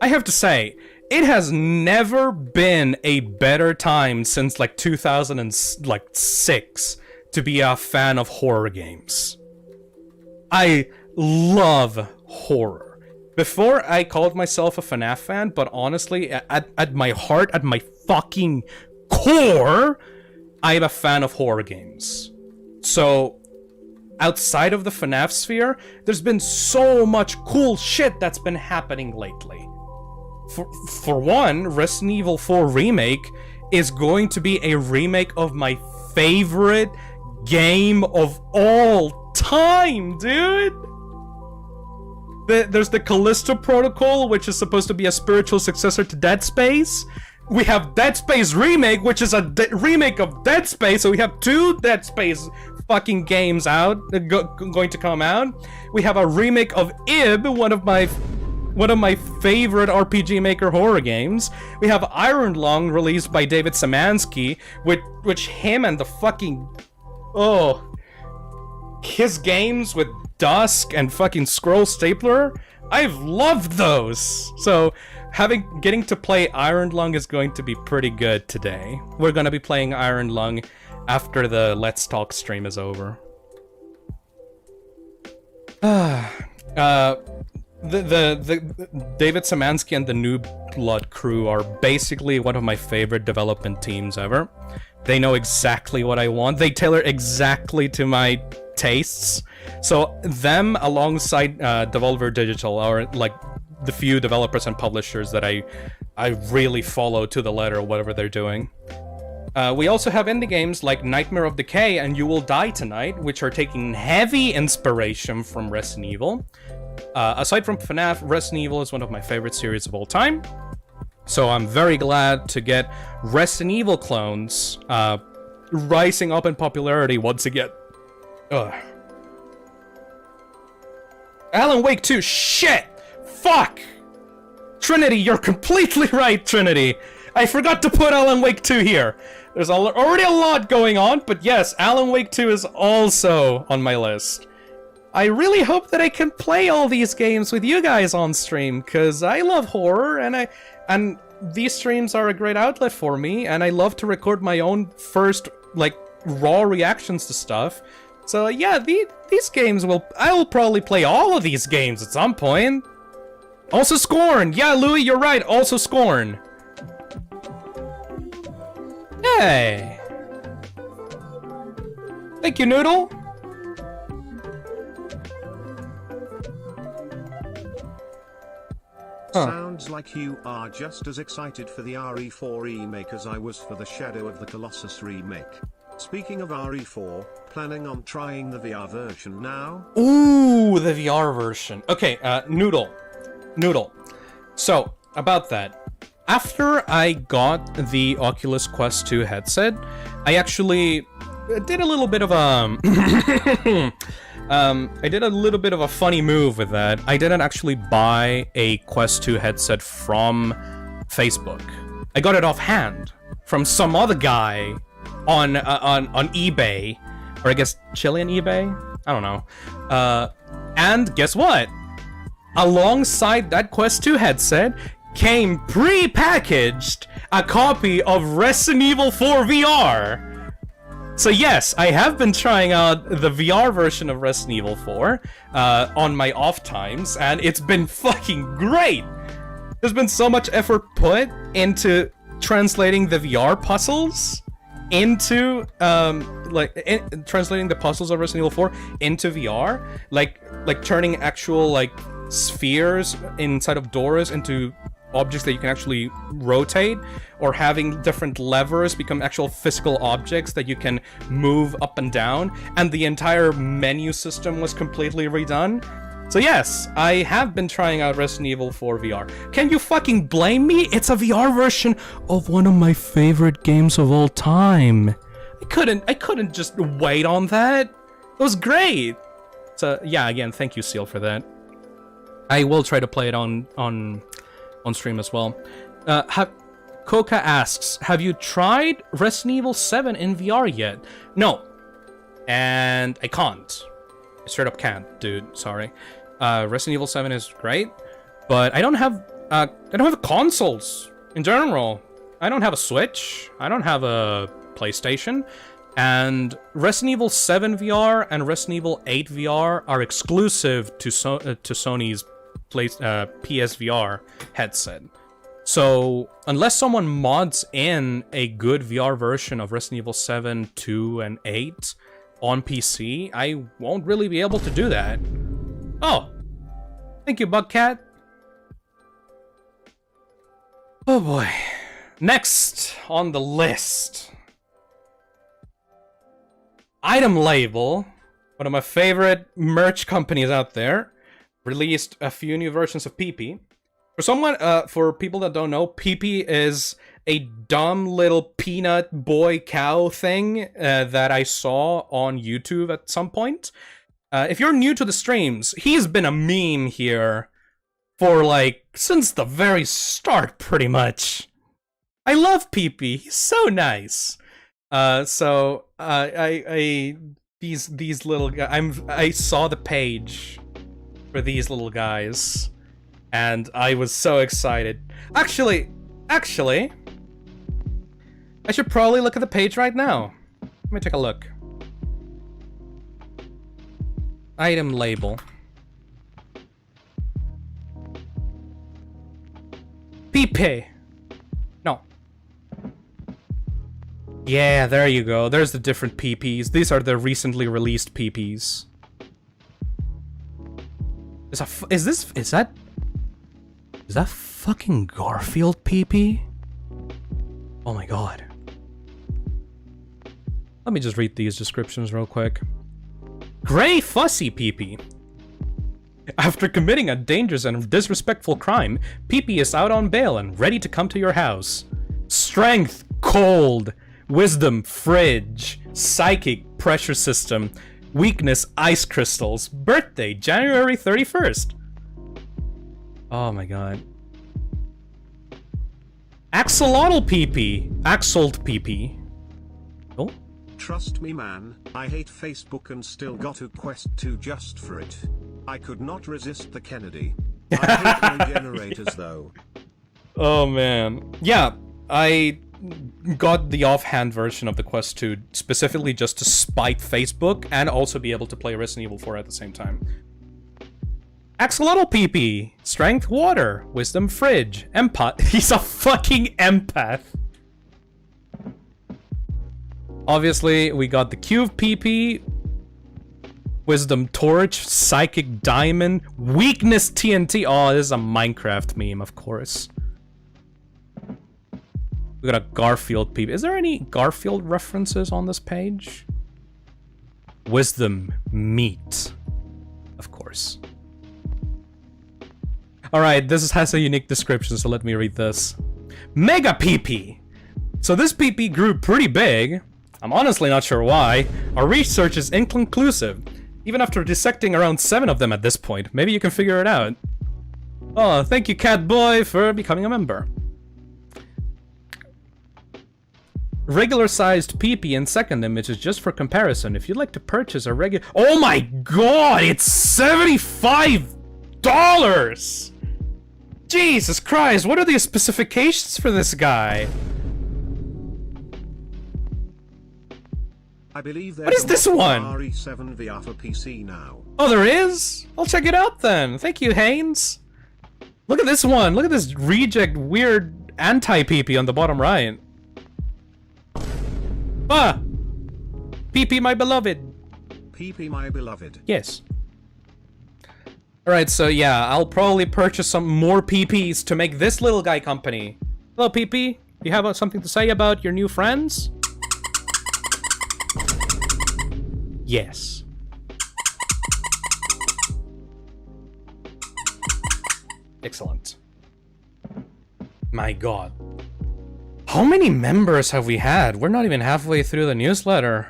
I have to say, it has never been a better time since like 2006 to be a fan of horror games. I love horror. Before I called myself a FNAF fan, but honestly, at my heart, at my fucking core, I'm a fan of horror games. So, outside of the FNAF sphere, there's been so much cool shit that's been happening lately. For one, Resident Evil 4 Remake is going to be a remake of my favorite game of all time, dude! There's the Callisto Protocol, which is supposed to be a spiritual successor to Dead Space. We have Dead Space Remake, which is a remake of Dead Space, so we have 2 Dead Space fucking games out, going to come out. We have a remake of Ib, one of my favorite RPG Maker horror games. We have Iron Lung, released by David Szymanski, which him and the fucking... Oh... his games with Dusk and fucking Scroll Stapler, I've loved those! So, getting to play Iron Lung is going to be pretty good today. We're gonna be playing Iron Lung after the Let's Talk stream is over. The David Szymanski and the New Blood crew are basically one of my favorite development teams ever. They know exactly what I want. They tailor exactly to my tastes. So them alongside Devolver Digital are like the few developers and publishers that I really follow to the letter, whatever they're doing. We also have indie games like Nightmare of Decay and You Will Die Tonight, which are taking heavy inspiration from Resident Evil. Aside from FNAF, Resident Evil is one of my favorite series of all time. So I'm very glad to get Resident Evil clones rising up in popularity once again. Ugh. Alan Wake 2, shit! Fuck! Trinity, you're completely right, Trinity! I forgot to put Alan Wake 2 here. There's already a lot going on, but yes, Alan Wake 2 is also on my list. I really hope that I can play all these games with you guys on stream, because I love horror, and these streams are a great outlet for me, and I love to record my own first, like, raw reactions to stuff. So yeah, these games I will probably play all of these games at some point. Also Scorn! Yeah, Louis, you're right, also Scorn. Hey! Thank you, Noodle! Sounds like you are just as excited for the RE4 remake as I was for the Shadow of the Colossus remake. Speaking of RE4, planning on trying the VR version now? Ooh, the VR version. Okay, Noodle. So, about that. After I got the Oculus Quest 2 headset, I actually did a little bit of a... I did a little bit of a funny move with that. I didn't actually buy a Quest 2 headset from Facebook. I got it offhand from some other guy on eBay, or I guess Chilean eBay? I don't know. And guess what? Alongside that Quest 2 headset came pre-packaged a copy of Resident Evil 4 VR. So yes, I have been trying out the VR version of Resident Evil 4 on my off times, and it's been fucking great! There's been so much effort put into translating the VR puzzles into translating the puzzles of Resident Evil 4 into VR, like turning actual like spheres inside of doors into objects that you can actually rotate, or having different levers become actual physical objects that you can move up and down, and the entire menu system was completely redone. So yes, I have been trying out Resident Evil 4 VR. Can you fucking blame me? It's a VR version of one of my favorite games of all time. I couldn't just wait on that. It was great. So yeah, again, thank you, Seal, for that. I will try to play it on stream as well. Coca asks, have you tried Resident Evil 7 in VR yet? No. And I can't. I straight up can't, dude. Sorry. Resident Evil 7 is great, but I don't have I don't have consoles in general. I don't have a Switch. I don't have a PlayStation. And Resident Evil 7 VR and Resident Evil 8 VR are exclusive to Sony's PSVR headset. So, unless someone mods in a good VR version of Resident Evil 7, 2, and 8 on PC, I won't really be able to do that. Oh! Thank you, Bugcat. Oh boy. Next on the list. Item Label, one of my favorite merch companies out there, released a few new versions of Peepy. For people that don't know, Peepy is a dumb little peanut boy cow thing that I saw on YouTube at some point. If you're new to the streams, he's been a meme here for since the very start, pretty much. I love Peepy. He's so nice. These little guys. I saw the page for these little guys, and I was so excited. Actually, I should probably look at the page right now. Let me take a look. Item label. Peepy. No. Yeah, there you go. There's the different PPs. These are the recently released PPs. Is that fucking Garfield PP? Oh my god. Let me just read these descriptions real quick. Gray Fussy PP. After committing a dangerous and disrespectful crime, Peepy is out on bail and ready to come to your house. Strength, cold. Wisdom, fridge. Psychic, pressure system. Weakness, ice crystals. Birthday, January 31st. Oh my god. Axolotl PP. Axolt PP. Oh? Trust me, man, I hate Facebook and still got to Quest 2 just for it. I could not resist the Kennedy. I hate my generators though. Oh man. Yeah, I got the offhand version of the Quest 2 specifically just to spite Facebook and also be able to play Resident Evil 4 at the same time. Axolotl PP. Strength, water. Wisdom, fridge. Empath. He's a fucking empath. Obviously, we got the Cube PP. Wisdom Torch, Psychic Diamond, Weakness TNT. Oh, this is a Minecraft meme, of course. We got a Garfield PP. Is there any Garfield references on this page? Wisdom Meat. Of course. Alright, this has a unique description, so let me read this. Mega PP. So this PP grew pretty big. I'm honestly not sure why. Our research is inconclusive. Even after dissecting around 7 of them at this point. Maybe you can figure it out. Oh, thank you, Catboy, for becoming a member. Regular-sized PP in second image is just for comparison. If you'd like to purchase a regular... Oh my god, it's $75! Jesus Christ, what are the specifications for this guy? I believe what is this one? RE7 VR for PC now. Oh, there is? I'll check it out then. Thank you, Haynes. Look at this one. Look at this reject weird anti-PP on the bottom right. Ah! PP, my beloved. PP, my beloved. Yes. Alright, so yeah, I'll probably purchase some more PPs to make this little guy company. Hello, PP. Do you have something to say about your new friends? Yes. Excellent. My god. How many members have we had? We're not even halfway through the newsletter.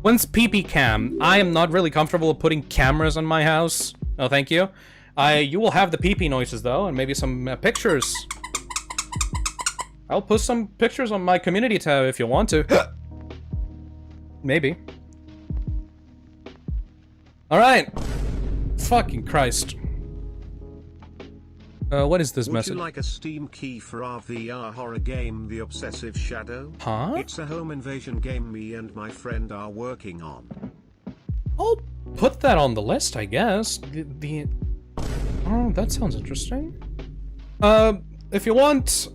When's PP cam? I am not really comfortable putting cameras on my house. Oh, thank you. You will have the PP noises though, and maybe some pictures. I'll post some pictures on my community tab if you want to. Maybe. Alright. Fucking Christ. What is this Would message? you like a Steam key for our VR horror game, The Obsessive Shadow? Huh? It's a home invasion game me and my friend are working on. I'll put that on the list, I guess. Oh, that sounds interesting. If you want,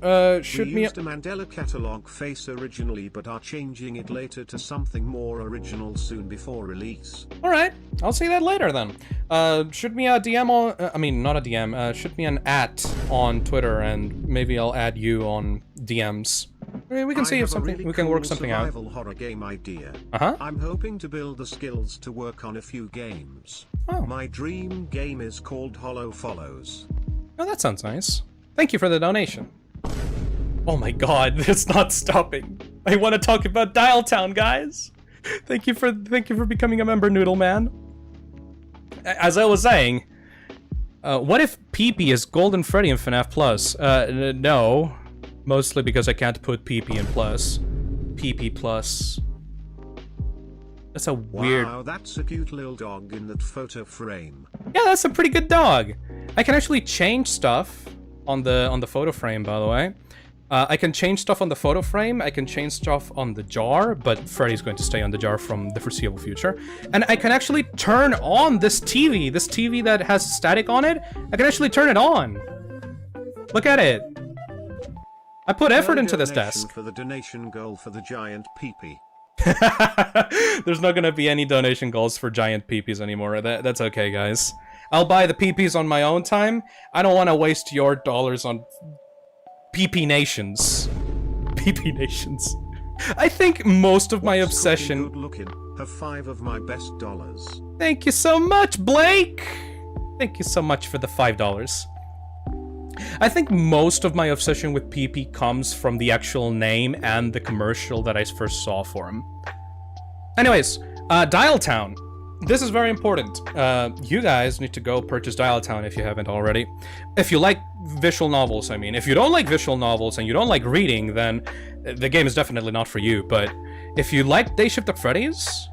shoot we me. used a Mandela catalog face originally, but are changing it later to something more original soon before release. All right, I'll see that later then. Shoot me a DM on. I mean, not a DM. Shoot me an @ on Twitter, and maybe I'll add you on DMs. We can see if something we can work something out. Survival horror game idea. Uh-huh. I'm hoping to build the skills to work on a few games. Oh. My dream game is called Hollow Follows. Oh, that sounds nice. Thank you for the donation. Oh my god, it's not stopping. I want to talk about Dialtown, guys. Thank you for becoming a member, Noodle Man. As I was saying, what if Peepy is Golden Freddy in FNAF Plus? No. Mostly because I can't put Peepy in Plus. Peepy Plus. That's a weird... Wow, that's a cute little dog in that photo frame. Yeah, that's a pretty good dog. I can actually change stuff on the photo frame, by the way. I can change stuff on the photo frame, I can change stuff on the jar, but Freddy's going to stay on the jar from the foreseeable future. And I can actually turn on this TV that has static on it. I can actually turn it on. Look at it. I put effort into this desk. For the donation goal for the giant peepee. There's not gonna be any donation goals for giant peepees anymore. That's okay, guys. I'll buy the peepees on my own time. I don't want to waste your dollars on Peepy Nations. Peepy Nations. I think most of my obsession... Good looking. Have 5 of my best dollars. Thank you so much, Blake! Thank you so much for the $5. I think most of my obsession with Peepy comes from the actual name and the commercial that I first saw for him. Anyways, Dialtown. This is very important. You guys need to go purchase Dialtown if you haven't already. If you like visual novels, I mean. If you don't like visual novels and you don't like reading, then the game is definitely not for you. But if you like Day Shift at Freddy's,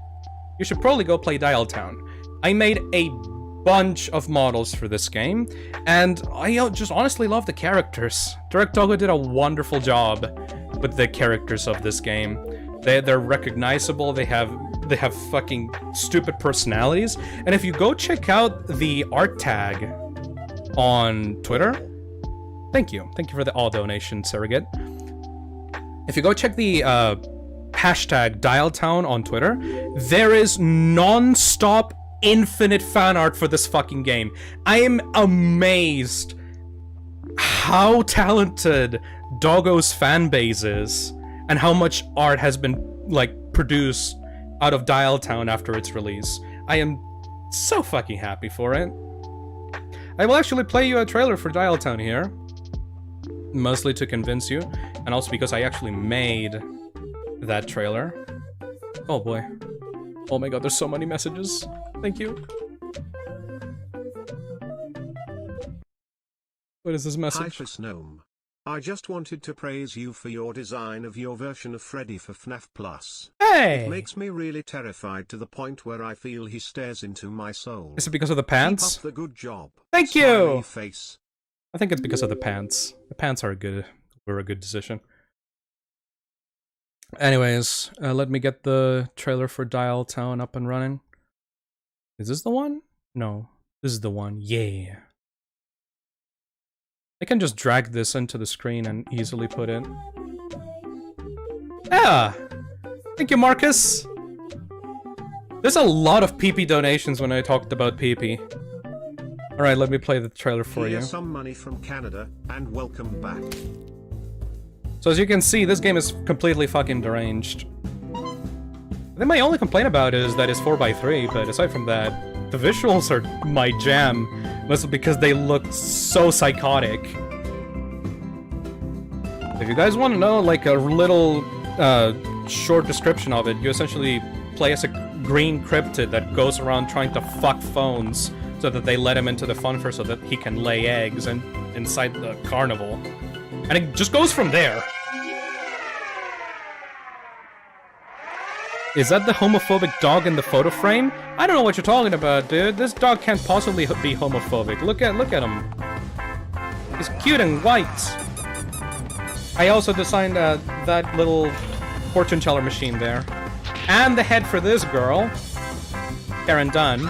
you should probably go play Dialtown. I made a bunch of models for this game, and I just honestly love the characters. Direct Doggo did a wonderful job with the characters of this game. They're recognizable, they have fucking stupid personalities, and if you go check out the art tag on Twitter, thank you for the all donation, surrogate. If you go check the hashtag Dialtown on Twitter, there is non-stop infinite fan art for this fucking game. I am amazed how talented Doggo's fan base is and how much art has been like produced out of Dialtown after its release. I am so fucking happy for it. I will actually play you a trailer for Dialtown here, mostly to convince you, and also because I actually made that trailer. Oh boy. Oh my god, there's so many messages. Thank you. What is this message? Hi Phisnom. I just wanted to praise you for your design of your version of Freddy for FNAF Plus. Hey! It makes me really terrified to the point where I feel he stares into my soul. Is it because of the pants? Keep up the good job. Thank you! Smiley face. I think it's because of the pants. The pants are good. Were a good decision. Anyways, let me get the trailer for Dialtown up and running. Is this the one? No. This is the one. Yeah. I can just drag this into the screen and easily put it. Yeah! Thank you, Marcus! There's a lot of PP donations when I talked about PP. Alright, let me play the trailer for you. Here's some money from Canada, and welcome back. So as you can see, this game is completely fucking deranged. I think my only complaint about it is that it's 4x3, but aside from that, the visuals are my jam, mostly because they look so psychotic. If you guys want to know, like, a little short description of it, you essentially play as a green cryptid that goes around trying to fuck phones so that they let him into the fun fair so that he can lay eggs inside the carnival. And it just goes from there. Is that the homophobic dog in the photo frame? I don't know what you're talking about, dude. This dog can't possibly be homophobic. Look at him. He's cute and white. I also designed that little fortune teller machine there. And the head for this girl, Karen Dunn.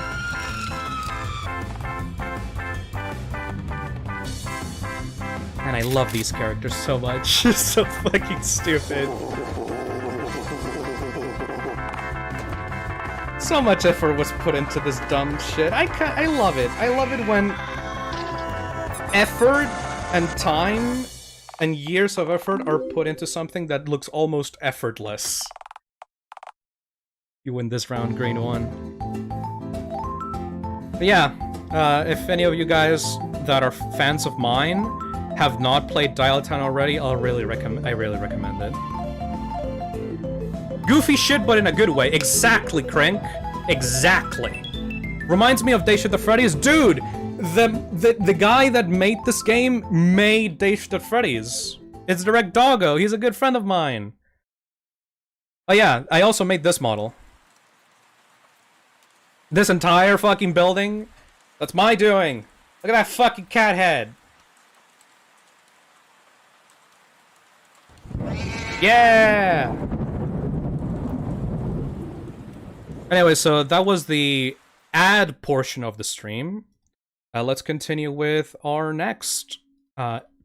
And I love these characters so much. It's so fucking stupid. So much effort was put into this dumb shit. I love it. I love it when effort and time and years of effort are put into something that looks almost effortless. You win this round, green one. But yeah, if any of you guys that are fans of mine have not played Dialtown already, I really recommend it. Goofy shit, but in a good way. Exactly, Crank. Exactly. Reminds me of Days at Freddy's. Dude, the guy that made this game made Days at Freddy's. It's Direct Doggo. He's a good friend of mine. Oh yeah, I also made this model. This entire fucking building, that's my doing. Look at that fucking cat head. Yeah! Anyway, so that was the ad portion of the stream. Let's continue with our next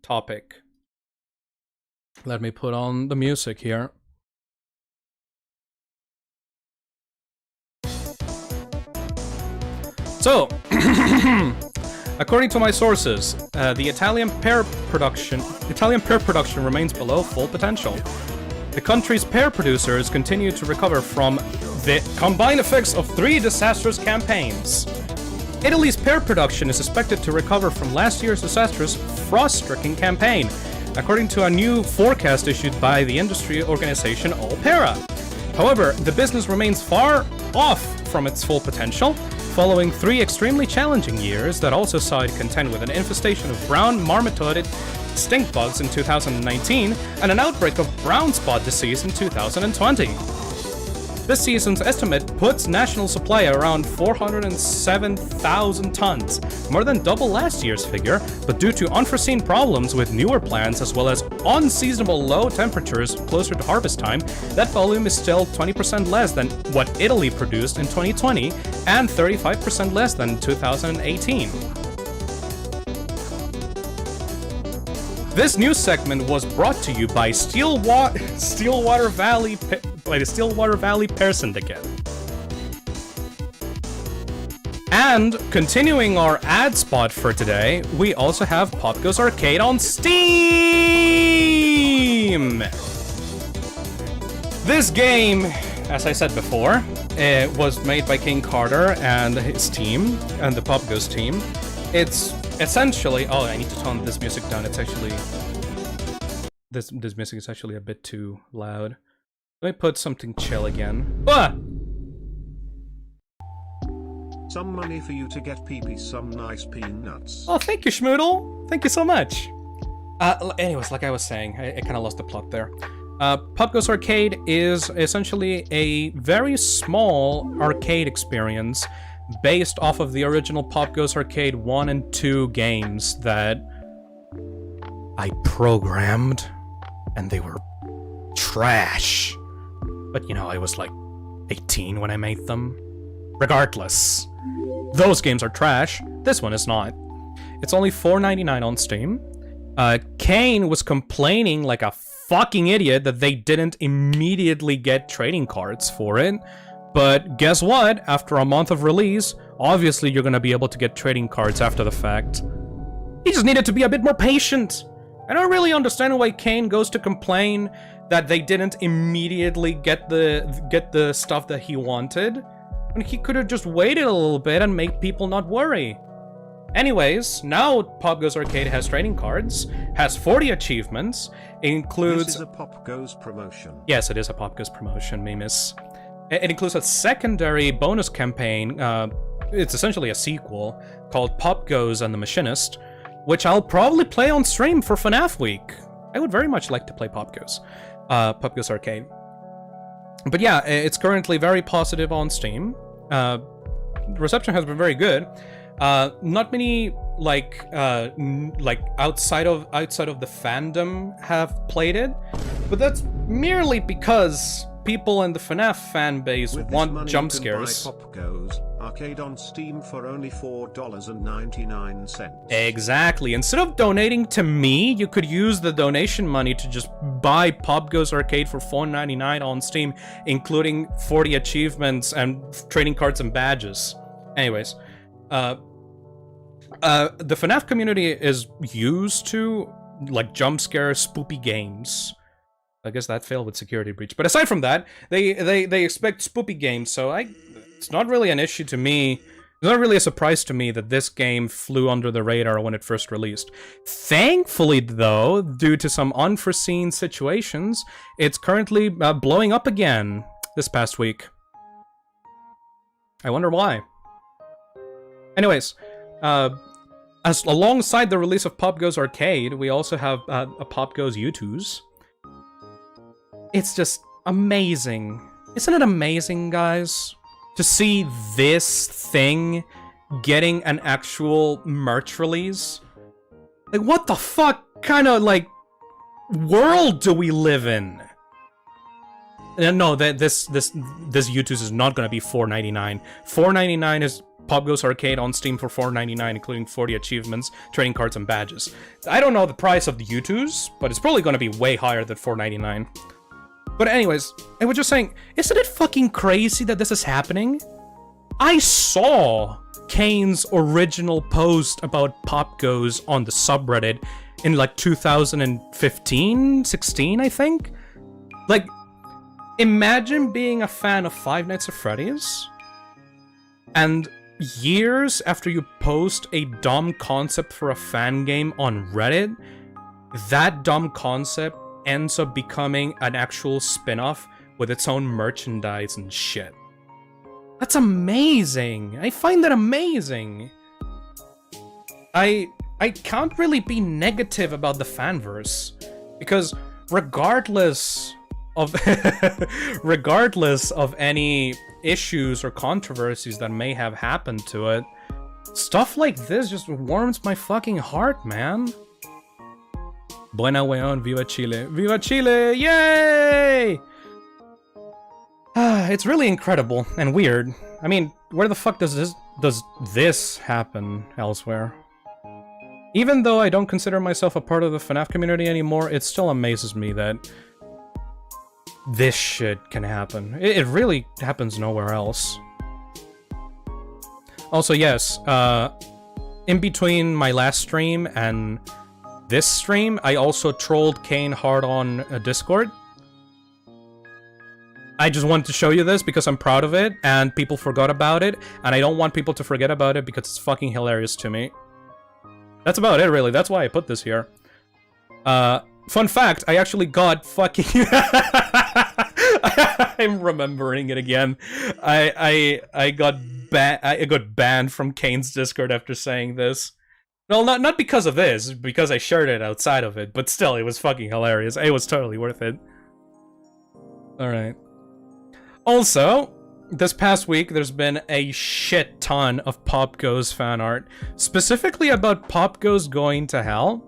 topic. Let me put on the music here. So, according to my sources, the Italian pear production remains below full potential. The country's pear producers continue to recover from the combined effects of 3 disastrous campaigns. Italy's pear production is expected to recover from last year's disastrous frost-stricken campaign, according to a new forecast issued by the industry organization Allpera. However, the business remains far off from its full potential, following 3 extremely challenging years that also saw it contend with an infestation of brown marmoted stink bugs in 2019 and an outbreak of brown spot disease in 2020. This season's estimate puts national supply at around 407,000 tons, more than double last year's figure, but due to unforeseen problems with newer plants as well as unseasonable low temperatures closer to harvest time, that volume is still 20% less than what Italy produced in 2020 and 35% less than 2018. This news segment was brought to you by Stillwater Valley Pear Syndicate. And continuing our ad spot for today, we also have Popgoes Arcade on Steam! This game, as I said before, was made by King Carter and his team, and the Popgoes team. It's essentially... Oh, I need to tone this music down. It's actually... This music is actually a bit too loud. Let me put something chill again. Ah! Some money for you to get Peepy some nice peanuts. Oh, thank you, Schmoodle! Thank you so much! Anyways, like I was saying, I kind of lost the plot there. Popgoes Arcade is essentially a very small arcade experience based off of the original Popgoes Arcade 1 and 2 games that I programmed, and they were trash. But, you know, I was like 18 when I made them. Regardless, those games are trash. This one is not. It's only $4.99 on Steam. Kane was complaining like a fucking idiot that they didn't immediately get trading cards for it. But guess what? After a month of release, obviously you're gonna be able to get trading cards after the fact. He just needed to be a bit more patient. I don't really understand why Kane goes to complain that they didn't immediately get the stuff that he wanted, when he could have just waited a little bit and make people not worry. Anyways, now Popgoes Arcade has trading cards, has 40 achievements, includes... This is a Popgoes promotion. Yes, it is a Popgoes promotion, Mimis. It includes a secondary bonus campaign, it's essentially a sequel, called Popgoes and the Machinist, which I'll probably play on stream for FNAF Week. I would very much like to play Popgoes. Popgoes Arcade. But yeah, it's currently very positive on Steam. Reception has been very good. Not many like outside of the fandom have played it, but that's merely because people in the FNAF fan base want jump scares. Popgoes Arcade on Steam for only $4.99. Exactly. Instead of donating to me, you could use the donation money to just buy Popgoes Arcade for $4.99 on Steam, including 40 achievements and trading cards and badges. Anyways, the FNAF community is used to like jump scare spoopy games. I guess that failed with security breach. But aside from that, they expect spoopy games, so it's not really an issue to me. It's not really a surprise to me that this game flew under the radar when it first released. Thankfully, though, due to some unforeseen situations, it's currently blowing up again this past week. I wonder why. Anyways, as alongside the release of Popgoes Arcade, we also have a Popgoes Youtooz. It's just amazing. Isn't it amazing, guys? To see this thing getting an actual merch release? Like, what the fuck kind of, like, world do we live in? No, this Youtooz is not gonna be $4.99. $4.99 is Popgoes Arcade on Steam for $4.99, including 40 achievements, trading cards, and badges. I don't know the price of the Youtooz, but it's probably gonna be way higher than $4.99. But anyways, I was just saying, isn't it fucking crazy that this is happening? I saw Kane's original post about Popgoes on the subreddit in like 2015, 16, I think? Like, imagine being a fan of Five Nights at Freddy's, and years after you post a dumb concept for a fan game on Reddit, that dumb concept ends up becoming an actual spin-off with its own merchandise and shit. That's amazing! I find that amazing! I can't really be negative about the fanverse, because regardless of regardless of any issues or controversies that may have happened to it, stuff like this just warms my fucking heart, man. Buena weón, viva Chile. Viva Chile! Yay! It's really incredible and weird. I mean, where the fuck does this happen elsewhere? Even though I don't consider myself a part of the FNAF community anymore, it still amazes me that this shit can happen. It really happens nowhere else. Also, yes, in between my last stream and this stream, I also trolled Kane hard on Discord. I just wanted to show you this because I'm proud of it, and people forgot about it, and I don't want people to forget about it because it's fucking hilarious to me. That's about it, really. That's why I put this here. Fun fact, I actually got fucking... I'm remembering it again. I got banned from Kane's Discord after saying this. Well, not because of this, because I shared it outside of it, but still, it was fucking hilarious. It was totally worth it. Alright. Also, this past week, there's been a shit ton of Popgoes fan art, specifically about Popgoes going to hell.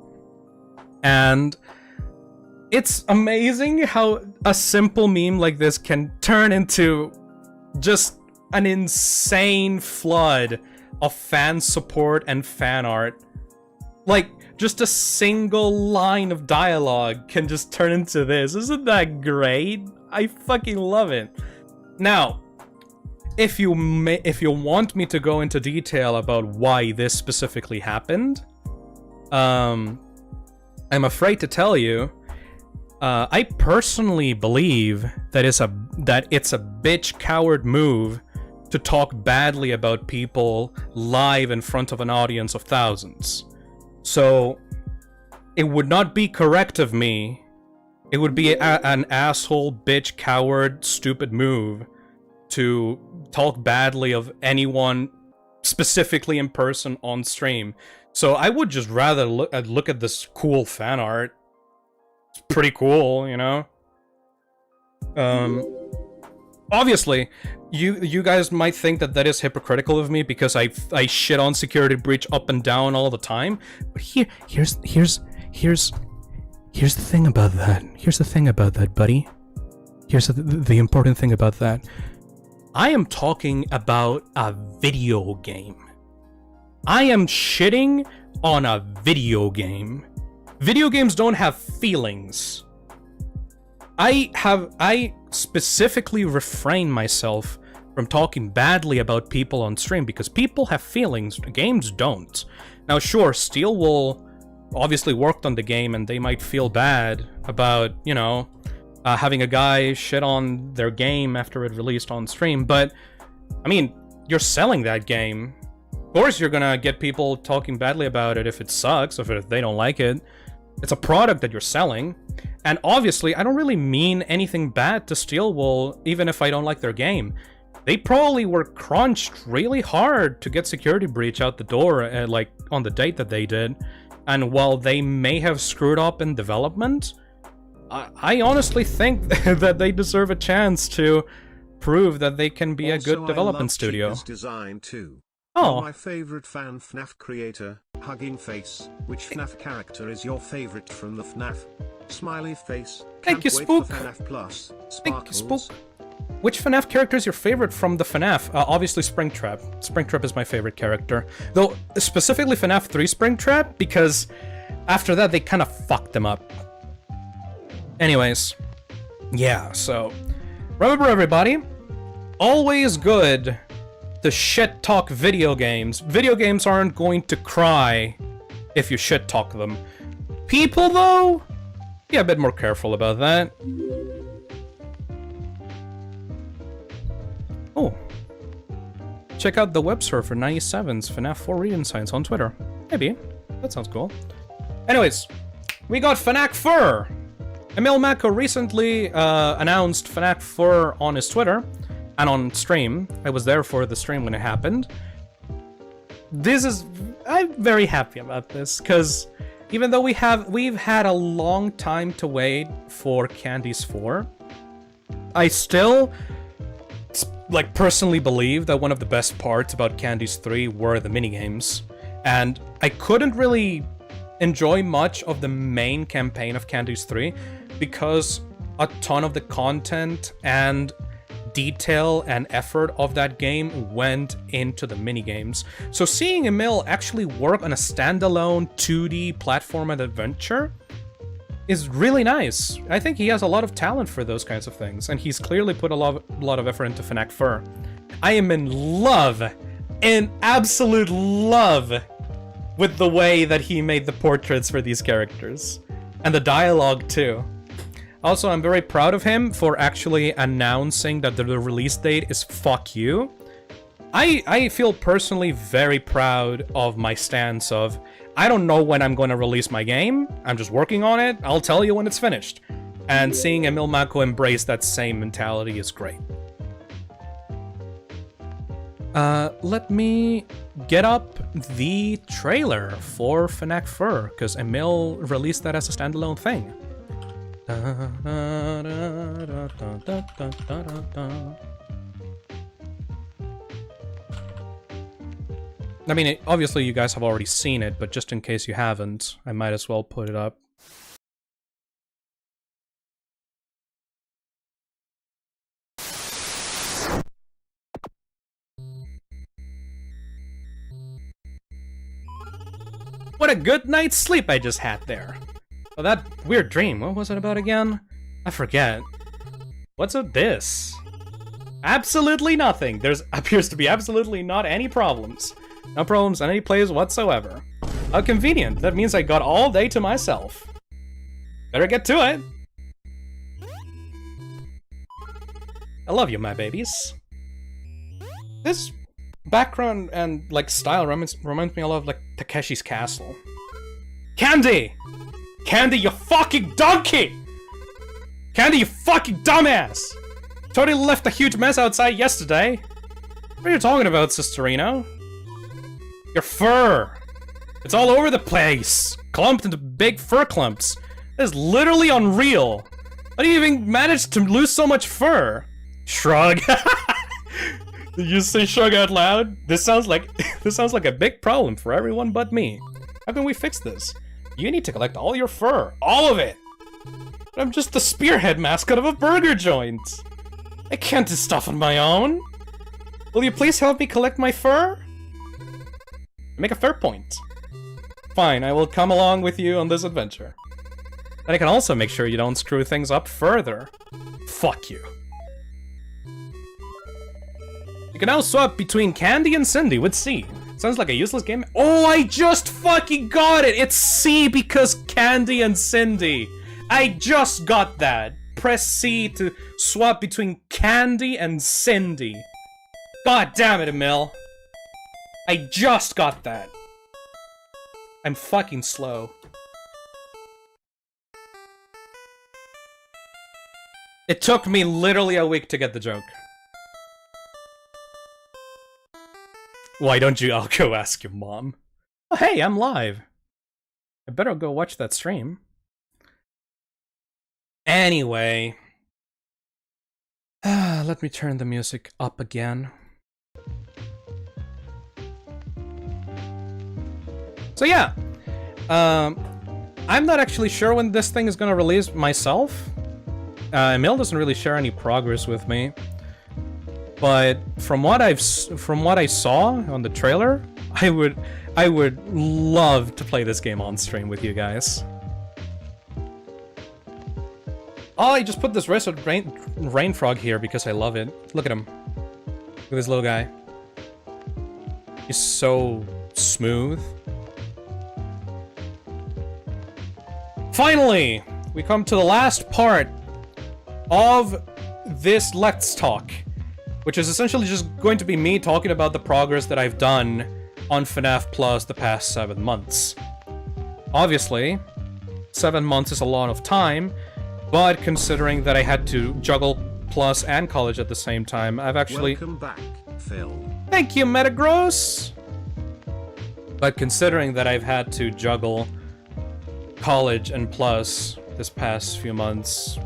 And it's amazing how a simple meme like this can turn into just an insane flood of fan support and fan art. Like, just a single line of dialogue can just turn into this. Isn't that great? I fucking love it. Now, if you want me to go into detail about why this specifically happened, I'm afraid to tell you, I personally believe that it's a bitch coward move to talk badly about people live in front of an audience of thousands. So, it would not be correct of me. It would be an asshole, bitch, coward, stupid move to talk badly of anyone, specifically in person, on stream. So I would just rather look at this cool fan art. It's pretty cool, you know? obviously, you guys might think that that is hypocritical of me because I shit on security breach up and down all the time. But here's the thing about that. Here's the thing about that, buddy. Here's the important thing about that. I am talking about a video game. I am shitting on a video game. Video games don't have feelings. I specifically refrain myself from talking badly about people on stream because people have feelings, games don't. Now sure, Steel will obviously worked on the game and they might feel bad about, you know, having a guy shit on their game after it released on stream, but I mean, you're selling that game. Of course you're gonna get people talking badly about it if it sucks, or if they don't like it. It's a product that you're selling. And obviously, I don't really mean anything bad to Steelwool, even if I don't like their game. They probably were crunched really hard to get Security Breach out the door, like, on the date that they did. And while they may have screwed up in development, I honestly think that they deserve a chance to prove that they can be also a good development studio. Design too. Oh. My favorite fan FNAF creator, Hugging Face. Which FNAF character is your favorite from the FNAF? Smiley face. Thank you, Spook. FNAF Plus. Thank you, Spook. Which FNAF character is your favorite from the FNAF? Obviously Springtrap. Springtrap is my favorite character. Though, specifically FNAF 3 Springtrap, because after that they kind of fucked them up. Anyways. Yeah, so... remember everybody, always good to shit talk video games. Video games aren't going to cry if you shit talk them. People, though, be a bit more careful about that. Oh. Check out the web server 97's FNAF 4 reading signs on Twitter. Maybe. That sounds cool. Anyways, we got FNAC Fur. Emil Mako recently announced FNAC Fur on his Twitter and on stream. I was there for the stream when it happened. I'm very happy about this, because even though we've had a long time to wait for Candies 4, I still, like, personally believe that one of the best parts about Candies 3 were the minigames. And I couldn't really enjoy much of the main campaign of Candies 3 because a ton of the content and detail and effort of that game went into the minigames. So seeing Emil actually work on a standalone 2D platform and adventure is really nice. I think he has a lot of talent for those kinds of things, and he's clearly put a lot of effort into FNAC Fur. I am in love, in absolute love, with the way that he made the portraits for these characters. And the dialogue too. Also, I'm very proud of him for actually announcing that the release date is fuck you. I feel personally very proud of my stance of, I don't know when I'm going to release my game, I'm just working on it, I'll tell you when it's finished. And seeing Emil Mako embrace that same mentality is great. Let me get up the trailer for FNAC Fur, because Emil released that as a standalone thing. I mean, obviously you guys have already seen it, but just in case you haven't, I might as well put it up. What a good night's sleep I just had there. Oh, that weird dream, what was it about again? I forget. What's with this? Absolutely nothing. There's appears to be absolutely not any problems. No problems on any plays whatsoever. How convenient. That means I got all day to myself. Better get to it. I love you, my babies. This background and, like, style reminds me a lot of, like, Takeshi's Castle. Candy! Candy, you fucking donkey! Candy, you fucking dumbass! Totally left a huge mess outside yesterday. What are you talking about, Sisterino? Your fur! It's all over the place! Clumped into big fur clumps. That is literally unreal! How do you even manage to lose so much fur? Shrug. Did you say shrug out loud? This sounds like a big problem for everyone but me. How can we fix this? You need to collect all your fur, all of it. But I'm just the spearhead mascot of a burger joint. I can't do stuff on my own. Will you please help me collect my fur? Make a fair point. Fine, I will come along with you on this adventure. And I can also make sure you don't screw things up further. Fuck you. You can now swap between Candy and Cindy with C. Sounds like a useless game. Oh, I just fucking got it! It's C because Candy and Cindy. I just got that. Press C to swap between Candy and Cindy. God damn it, Emil. I just got that. I'm fucking slow. It took me literally a week to get the joke. Why don't you? I'll go ask your mom. Oh, hey, I'm live. I better go watch that stream. Anyway. Let me turn the music up again. So yeah. I'm not actually sure when this thing is gonna release myself. Emil doesn't really share any progress with me. But from what I saw on the trailer, I would love to play this game on stream with you guys. Oh, I just put this rain frog here because I love it. Look at him. Look at this little guy. He's so smooth. Finally, we come to the last part of this Let's Talk, which is essentially just going to be me talking about the progress that I've done on FNAF Plus the past 7 months. Obviously, 7 months is a lot of time, but considering that I had to juggle Plus and college at the same time, I've actually... Welcome back, Phil. Thank you, Metagross! But considering that I've had to juggle college and Plus this past few months,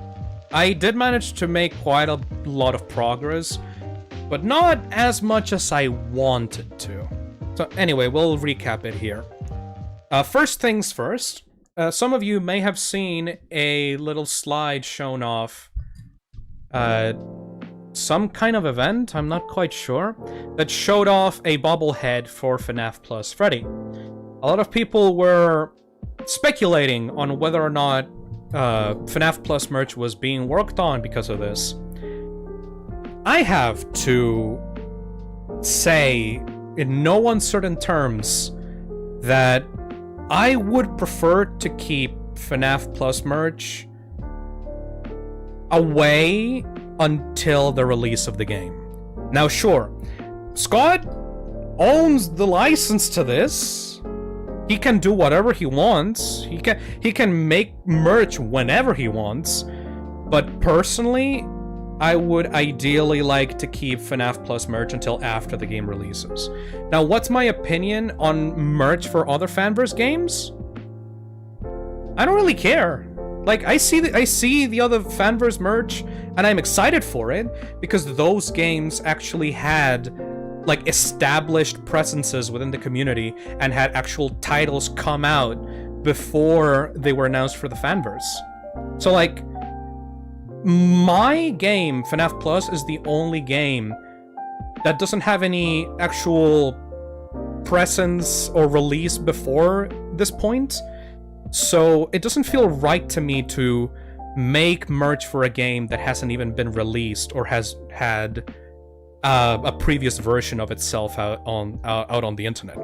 I did manage to make quite a lot of progress, but not as much as I wanted to. So anyway, we'll recap it here. First things first, some of you may have seen a little slide shown off some kind of event, I'm not quite sure, that showed off a bobblehead for FNAF Plus Freddy. A lot of people were speculating on whether or not FNAF Plus merch was being worked on because of this. I have to say, in no uncertain terms, that I would prefer to keep FNAF Plus merch away until the release of the game. Now, sure, Scott owns the license to this. He can do whatever he wants. He can make merch whenever he wants. But personally, I would ideally like to keep FNAF Plus merch until after the game releases. Now, what's my opinion on merch for other Fanverse games? I don't really care. Like, I see the other Fanverse merch, and I'm excited for it, because those games actually had, like, established presences within the community, and had actual titles come out before they were announced for the Fanverse. So, like, my game, FNAF Plus, is the only game that doesn't have any actual presence or release before this point. So it doesn't feel right to me to make merch for a game that hasn't even been released or has had a previous version of itself out on the internet.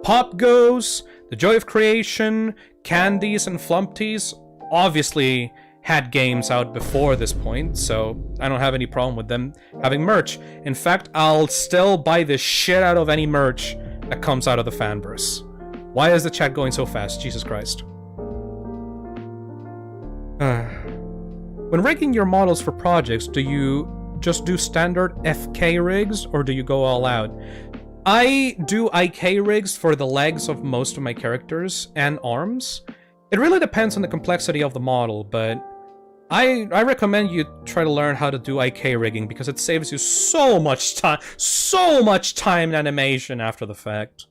Popgoes, The Joy of Creation, Candies, and Flumpties obviously had games out before this point, so I don't have any problem with them having merch. In fact, I'll still buy the shit out of any merch that comes out of the Fanverse. Why is the chat going so fast? Jesus Christ. When rigging your models for projects, do you just do standard FK rigs, or do you go all out? I do IK rigs for the legs of most of my characters and arms. It really depends on the complexity of the model, but I recommend you try to learn how to do IK rigging because it saves you so much time and animation after the fact.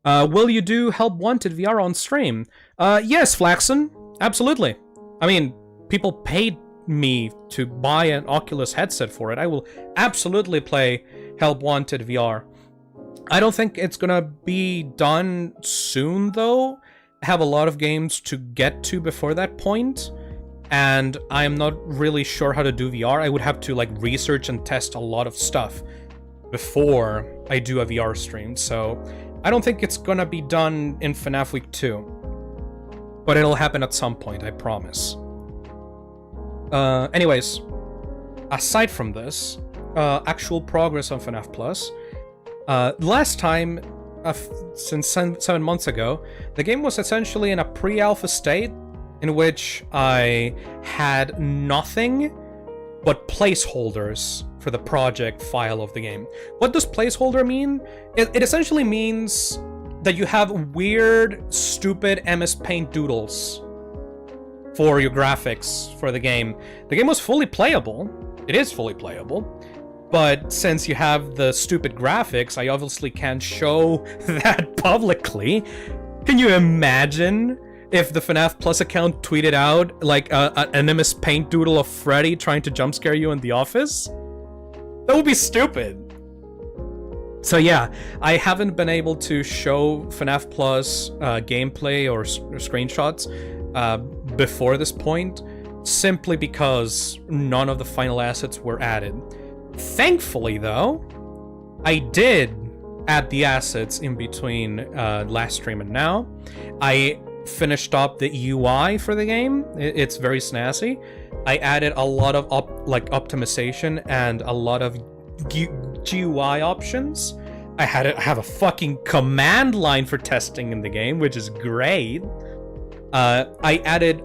Will you do Help Wanted VR on stream? Yes, Flaxen, absolutely. I mean, people paid me to buy an Oculus headset for it. I will absolutely play Help Wanted VR. I don't think it's gonna be done soon, though. I have a lot of games to get to before that point, and I'm not really sure how to do VR. I would have to, like, research and test a lot of stuff before I do a VR stream, so I don't think it's gonna be done in FNAF Week 2. But it'll happen at some point, I promise. Anyways, aside from this, actual progress on FNAF Plus, last time, since 7 months ago, the game was essentially in a pre-alpha state in which I had nothing but placeholders for the project file of the game. What does placeholder mean? It essentially means that you have weird, stupid MS Paint doodles for your graphics for the game. The game was fully playable. It is fully playable. But since you have the stupid graphics, I obviously can't show that publicly. Can you imagine if the FNAF Plus account tweeted out, like, an MS Paint doodle of Freddy trying to jump scare you in the office? That would be stupid. So yeah, I haven't been able to show FNAF Plus gameplay or screenshots before this point, simply because none of the final assets were added. Thankfully, though, I did add the assets in between last stream and now. I finished up the UI for the game. It's very snazzy. I added a lot of optimization and a lot of GUI options. I have a fucking command line for testing in the game, which is great. I added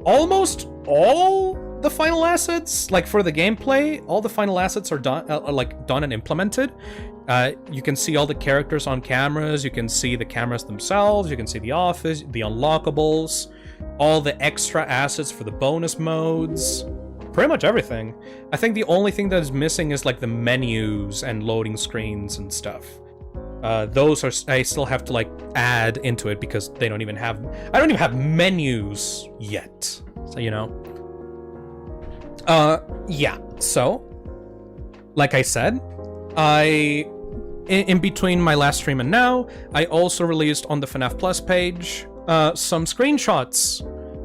almost all the final assets, like for the gameplay. All the final assets are done, done and implemented. You can see all the characters on cameras. You can see the cameras themselves. You can see the office, the unlockables, all the extra assets for the bonus modes. Pretty much everything. I think the only thing that is missing is like the menus and loading screens and stuff. Those are, I still have to like add into it because they don't even have, I don't even have menus yet. So, you know. Yeah, so, like I said, in between my last stream and now, I also released on the FNAF Plus page some screenshots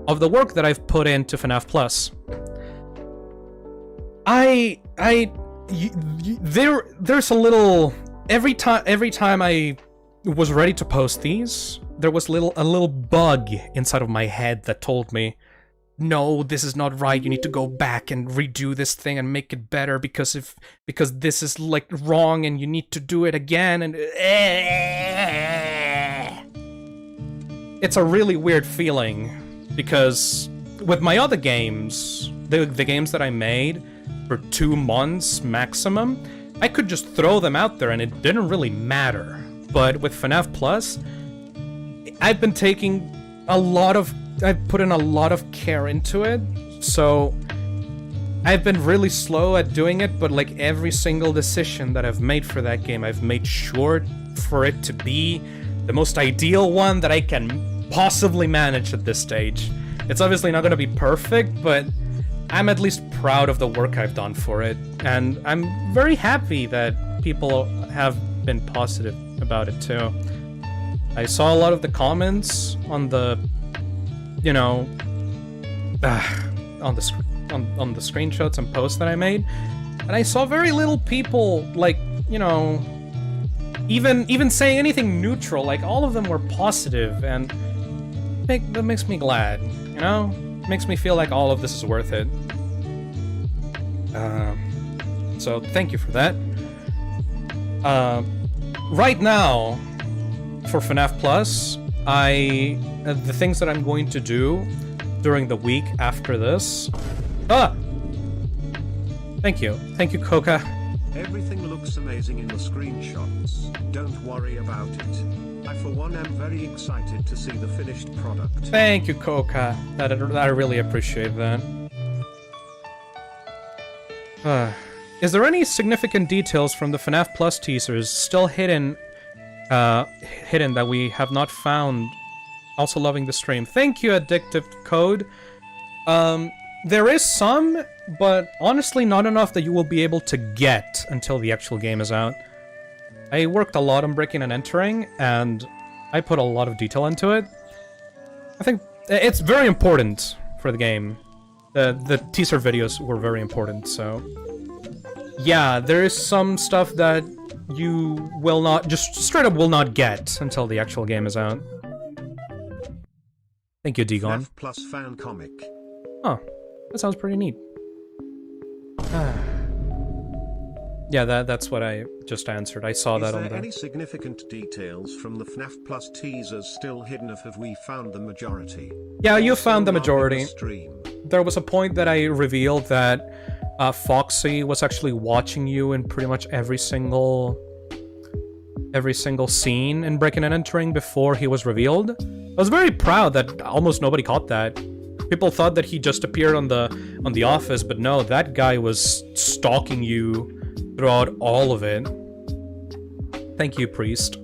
of the work that I've put into FNAF Plus. There's a little, every time I was ready to post these, there was a little bug inside of my head that told me, no, this is not right. You need to go back and redo this thing and make it better because this is like wrong and you need to do it again. And it's a really weird feeling because with my other games, the games that I made for 2 months maximum, I could just throw them out there and it didn't really matter. But with FNAF Plus, I've been taking I've put in a lot of care into it, so I've been really slow at doing it, but like every single decision that I've made for that game, I've made sure for it to be the most ideal one that I can possibly manage at this stage. It's obviously not going to be perfect, but I'm at least proud of the work I've done for it, and I'm very happy that people have been positive about it too. I saw a lot of the comments on the, you know, on the screenshots and posts that I made, and I saw very little people, like, you know, even saying anything neutral. Like, all of them were positive, and that makes me glad, you know? It makes me feel like all of this is worth it. So thank you for that. Right now, for FNAF Plus, the things that I'm going to do during the week after this... Thank you, Coca. Everything looks amazing in the screenshots. Don't worry about it. I for one am very excited to see the finished product. Thank you, Coca. I really appreciate that. Is there any significant details from the FNAF Plus teasers still hidden that we have not found? Also loving the stream. Thank you, Addictive Code. There is some, but honestly not enough that you will be able to get until the actual game is out. I worked a lot on breaking and entering, and I put a lot of detail into it. I think it's very important for the game. The teaser videos were very important, so... Yeah, there is some stuff that you will not, just straight up will not get until the actual game is out. Thank you, Digon. FNAF Plus fan comic. Oh, that sounds pretty neat. Yeah, that's what I just answered. I saw that on there. Is there any significant details from the FNAF Plus teasers still hidden, or have we found the majority? Yeah, you found the majority. Stream. There was a point that I revealed that Foxy was actually watching you in pretty much every single scene in Breaking and Entering before he was revealed. I was very proud that almost nobody caught that. People thought that he just appeared on the office, but no, that guy was stalking you throughout all of it. Thank you, Priest.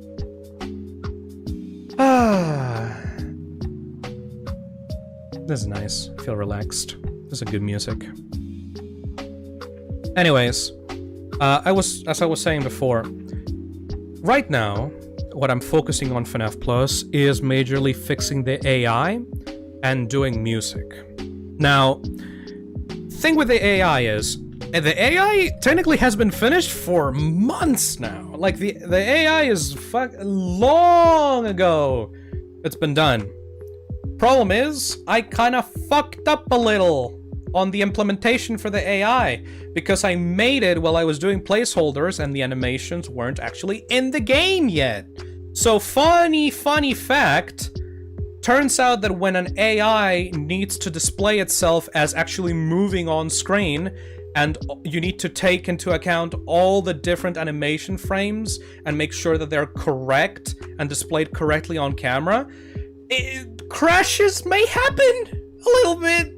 This is nice. I feel relaxed. This is good music. Anyways, as I was saying before, right now, what I'm focusing on FNAF Plus is majorly fixing the AI and doing music. Now, thing with the AI is, the AI technically has been finished for months now. Like, the AI is long ago it's been done. Problem is, I kind of fucked up a little on the implementation for the AI, because I made it while I was doing placeholders and the animations weren't actually in the game yet. So funny fact, turns out that when an AI needs to display itself as actually moving on screen, and you need to take into account all the different animation frames and make sure that they're correct and displayed correctly on camera, crashes may happen a little bit.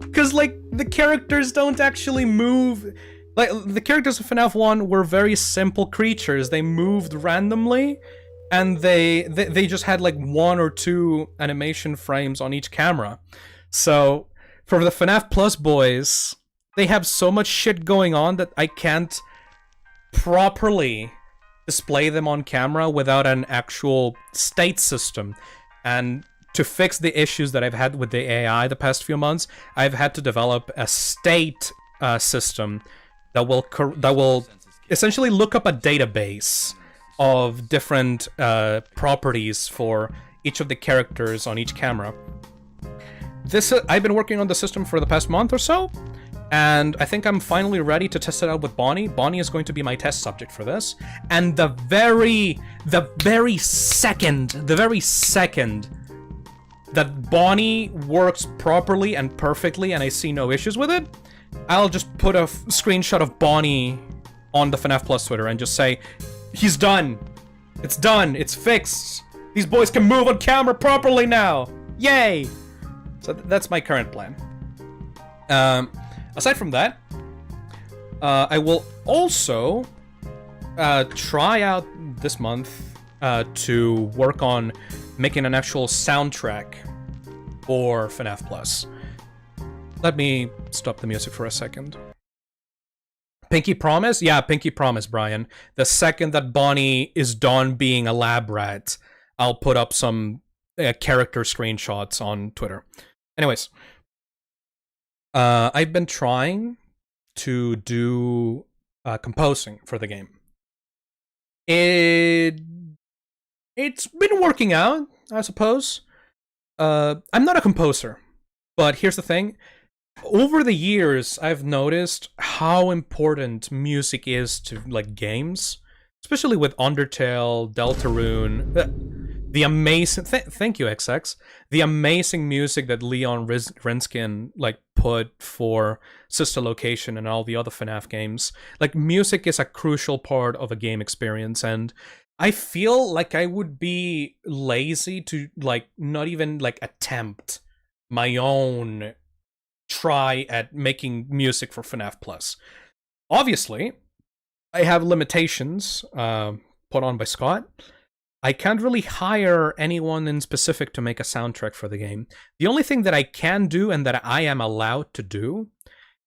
Because, like, the characters don't actually move. Like, the characters of FNAF 1 were very simple creatures. They moved randomly, and they just had, like, 1 or 2 animation frames on each camera. So, for the FNAF Plus boys, they have so much shit going on that I can't properly display them on camera without an actual state system. And to fix the issues that I've had with the AI the past few months, I've had to develop a state system that will essentially look up a database of different properties for each of the characters on each camera. I've been working on the system for the past month or so, and I think I'm finally ready to test it out with Bonnie. Bonnie is going to be my test subject for this, and the very second that Bonnie works properly and perfectly and I see no issues with it, I'll just put a screenshot of Bonnie on the FNAF Plus Twitter and just say, he's done. It's done. It's fixed. These boys can move on camera properly now. Yay! So that's my current plan. Aside from that, I will also try out this month to work on making an actual soundtrack for FNAF Plus. Let me stop the music for a second. Pinky promise? Yeah, pinky promise, Brian. The second that Bonnie is done being a lab rat, I'll put up some character screenshots on Twitter. Anyways, I've been trying to do composing for the game. It's been working out, I suppose. I'm not a composer, but here's the thing. Over the years, I've noticed how important music is to, like, games. Especially with Undertale, Deltarune, the amazing... Thank you, XX. The amazing music that Leon Rinskin, like, put for Sister Location and all the other FNAF games. Like, music is a crucial part of a game experience, and I feel like I would be lazy to, like, not even, like, attempt my own try at making music for FNAF Plus. Obviously, I have limitations put on by Scott. I can't really hire anyone in specific to make a soundtrack for the game. The only thing that I can do and that I am allowed to do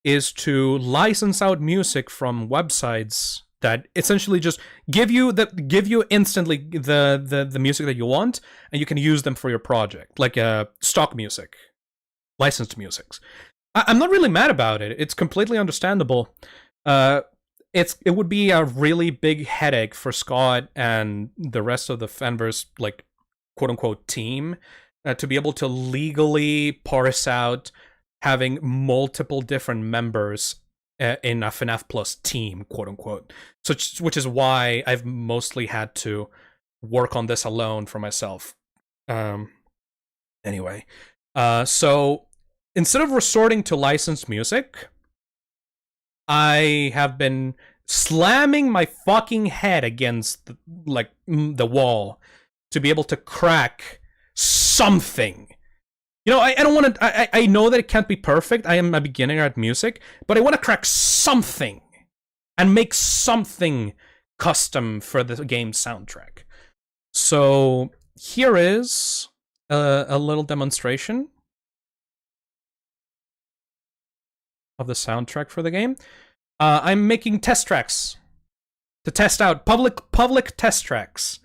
is to license out music from websites that essentially just give you instantly the music that you want, and you can use them for your project, like stock music, licensed musics. I'm not really mad about it. It's completely understandable. It would be a really big headache for Scott and the rest of the Fanverse, like, quote unquote team, to be able to legally parse out having multiple different members in a FNAF Plus team, quote unquote. So, which is why I've mostly had to work on this alone for myself. Anyway, so instead of resorting to licensed music, I have been slamming my fucking head against the wall to be able to crack something. You know, I don't want to. I know that it can't be perfect. I am a beginner at music, but I want to crack something and make something custom for the game's soundtrack. So here is a little demonstration of the soundtrack for the game. I'm making test tracks to test out public test tracks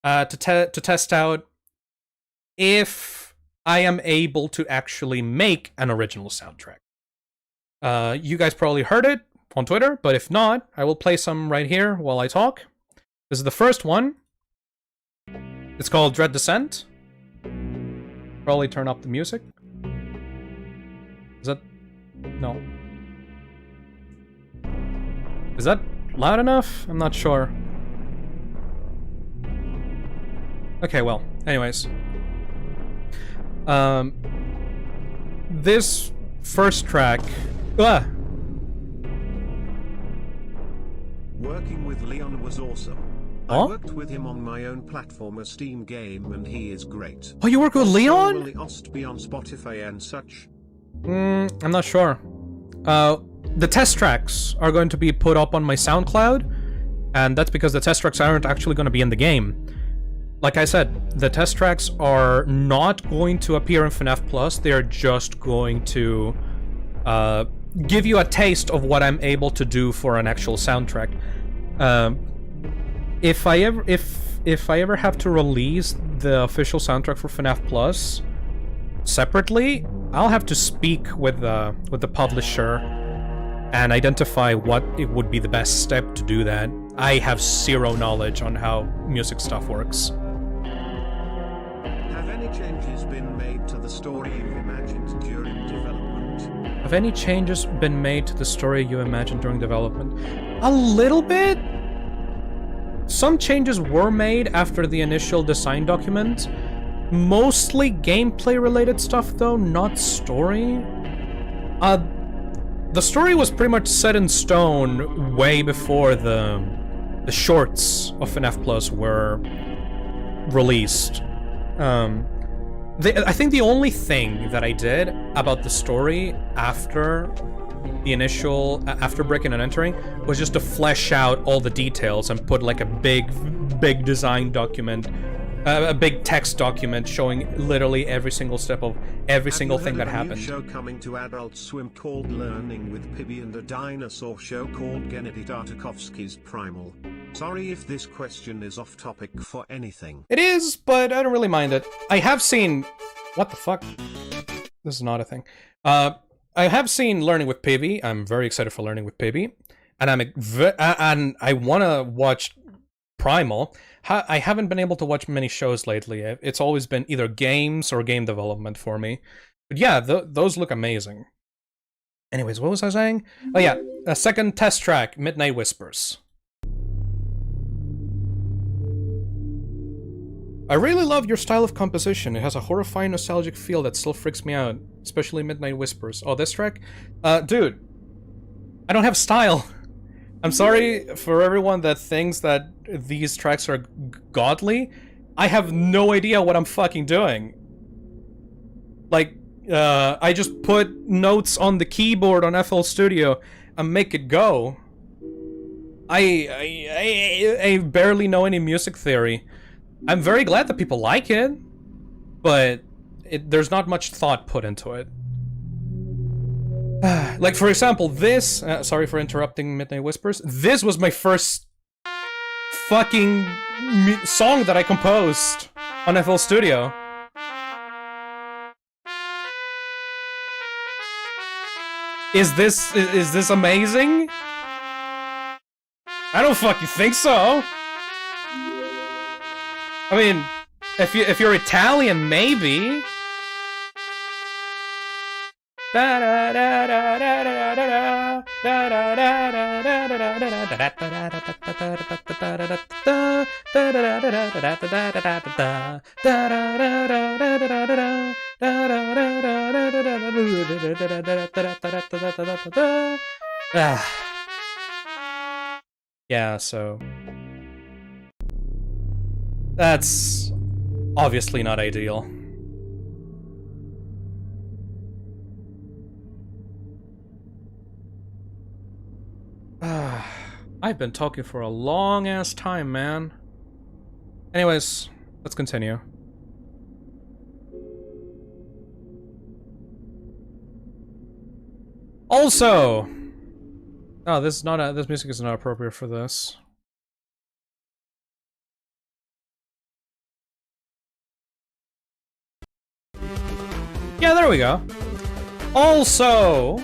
to test out if I am able to actually make an original soundtrack. You guys probably heard it on Twitter, but if not, I will play some right here while I talk. This is the first one. It's called Dread Descent. Probably turn up the music. Is that... No. Is that loud enough? I'm not sure. Okay, well, anyways. This first track... Working with Leon was awesome. Huh? I worked with him on my own platform, a Steam game, and he is great. Oh, you work with Leon? Will the Ost be on Spotify and such? I'm not sure. The test tracks are going to be put up on my SoundCloud, and that's because the test tracks aren't actually going to be in the game. Like I said, the test tracks are not going to appear in FNAF Plus. They are just going to give you a taste of what I'm able to do for an actual soundtrack. If I ever have to release the official soundtrack for FNAF Plus separately, I'll have to speak with the publisher and identify what it would be the best step to do that. I have zero knowledge on how music stuff works. Have any changes been made to the story you imagined during development? Have any changes been made to the story you imagined during development? A little bit. Some changes were made after the initial design document. Mostly gameplay related stuff though, not story. The story was pretty much set in stone way before the shorts of FNAF Plus were released. I think the only thing that I did about the story after the initial, after breaking and entering, was just to flesh out all the details and put like a big design document, a big text document showing literally every single step of every single thing that happened. Have you heard of a new show coming to Adult Swim called Learning with Pibby, and a dinosaur show called Gennady Tartakovsky's Primal? Sorry if this question is off topic for anything. It is, but I don't really mind it. I have seen... What the fuck? This is not a thing. I have seen Learning with Pibby. I'm very excited for Learning with Pibby. And I want to watch Primal. I haven't been able to watch many shows lately. It's always been either games or game development for me. But yeah, those look amazing. Anyways, what was I saying? Oh yeah, a second test track, Midnight Whispers. I really love your style of composition. It has a horrifying nostalgic feel that still freaks me out, especially Midnight Whispers. Oh, this track? Dude, I don't have style. I'm sorry for everyone that thinks that these tracks are godly. I have no idea what I'm fucking doing. Like, I just put notes on the keyboard on FL Studio and make it go. I barely know any music theory. I'm very glad that people like it, but there's not much thought put into it. Like, for example, this... sorry for interrupting Midnight Whispers. This was my first fucking song that I composed on FL Studio. Is this amazing? I don't fucking think so. I mean, if you're Italian, maybe. Yeah, so that's obviously not ideal. I've been talking for a long ass time, man. Anyways, let's continue. Also, oh, this is not this music is not appropriate for this. Yeah, there we go. Also,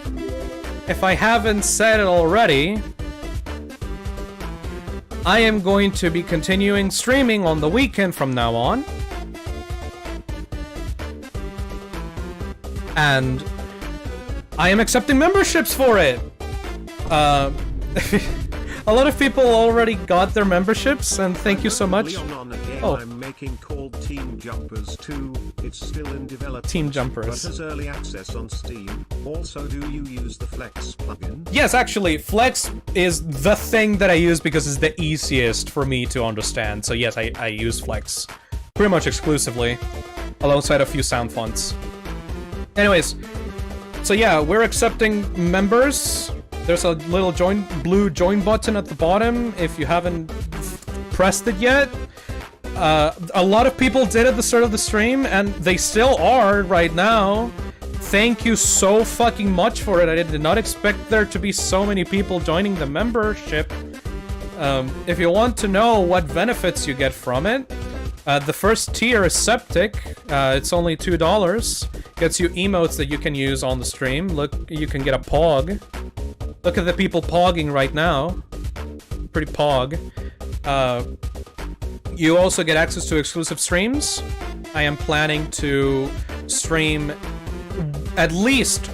if I haven't said it already, I am going to be continuing streaming on the weekend from now on. And I am accepting memberships for it. A lot of people already got their memberships, and thank you so much. Oh. I'm making called Team Jumpers 2. It's still in development. Team Jumpers. But has early access on Steam. Also, do you use the Flex plugin? Yes, actually, Flex is the thing that I use because it's the easiest for me to understand. So yes, I use Flex pretty much exclusively, alongside a few sound fonts. Anyways, so yeah, we're accepting members. There's a little blue join button at the bottom if you haven't pressed it yet. A lot of people did at the start of the stream, and they still are right now. Thank you so fucking much for it. I did not expect there to be so many people joining the membership. If you want to know what benefits you get from it, the first tier is Septic. It's only $2. Gets you emotes that you can use on the stream. Look, you can get a Pog. Look at the people pogging right now. Pretty Pog. You also get access to exclusive streams. I am planning to stream at least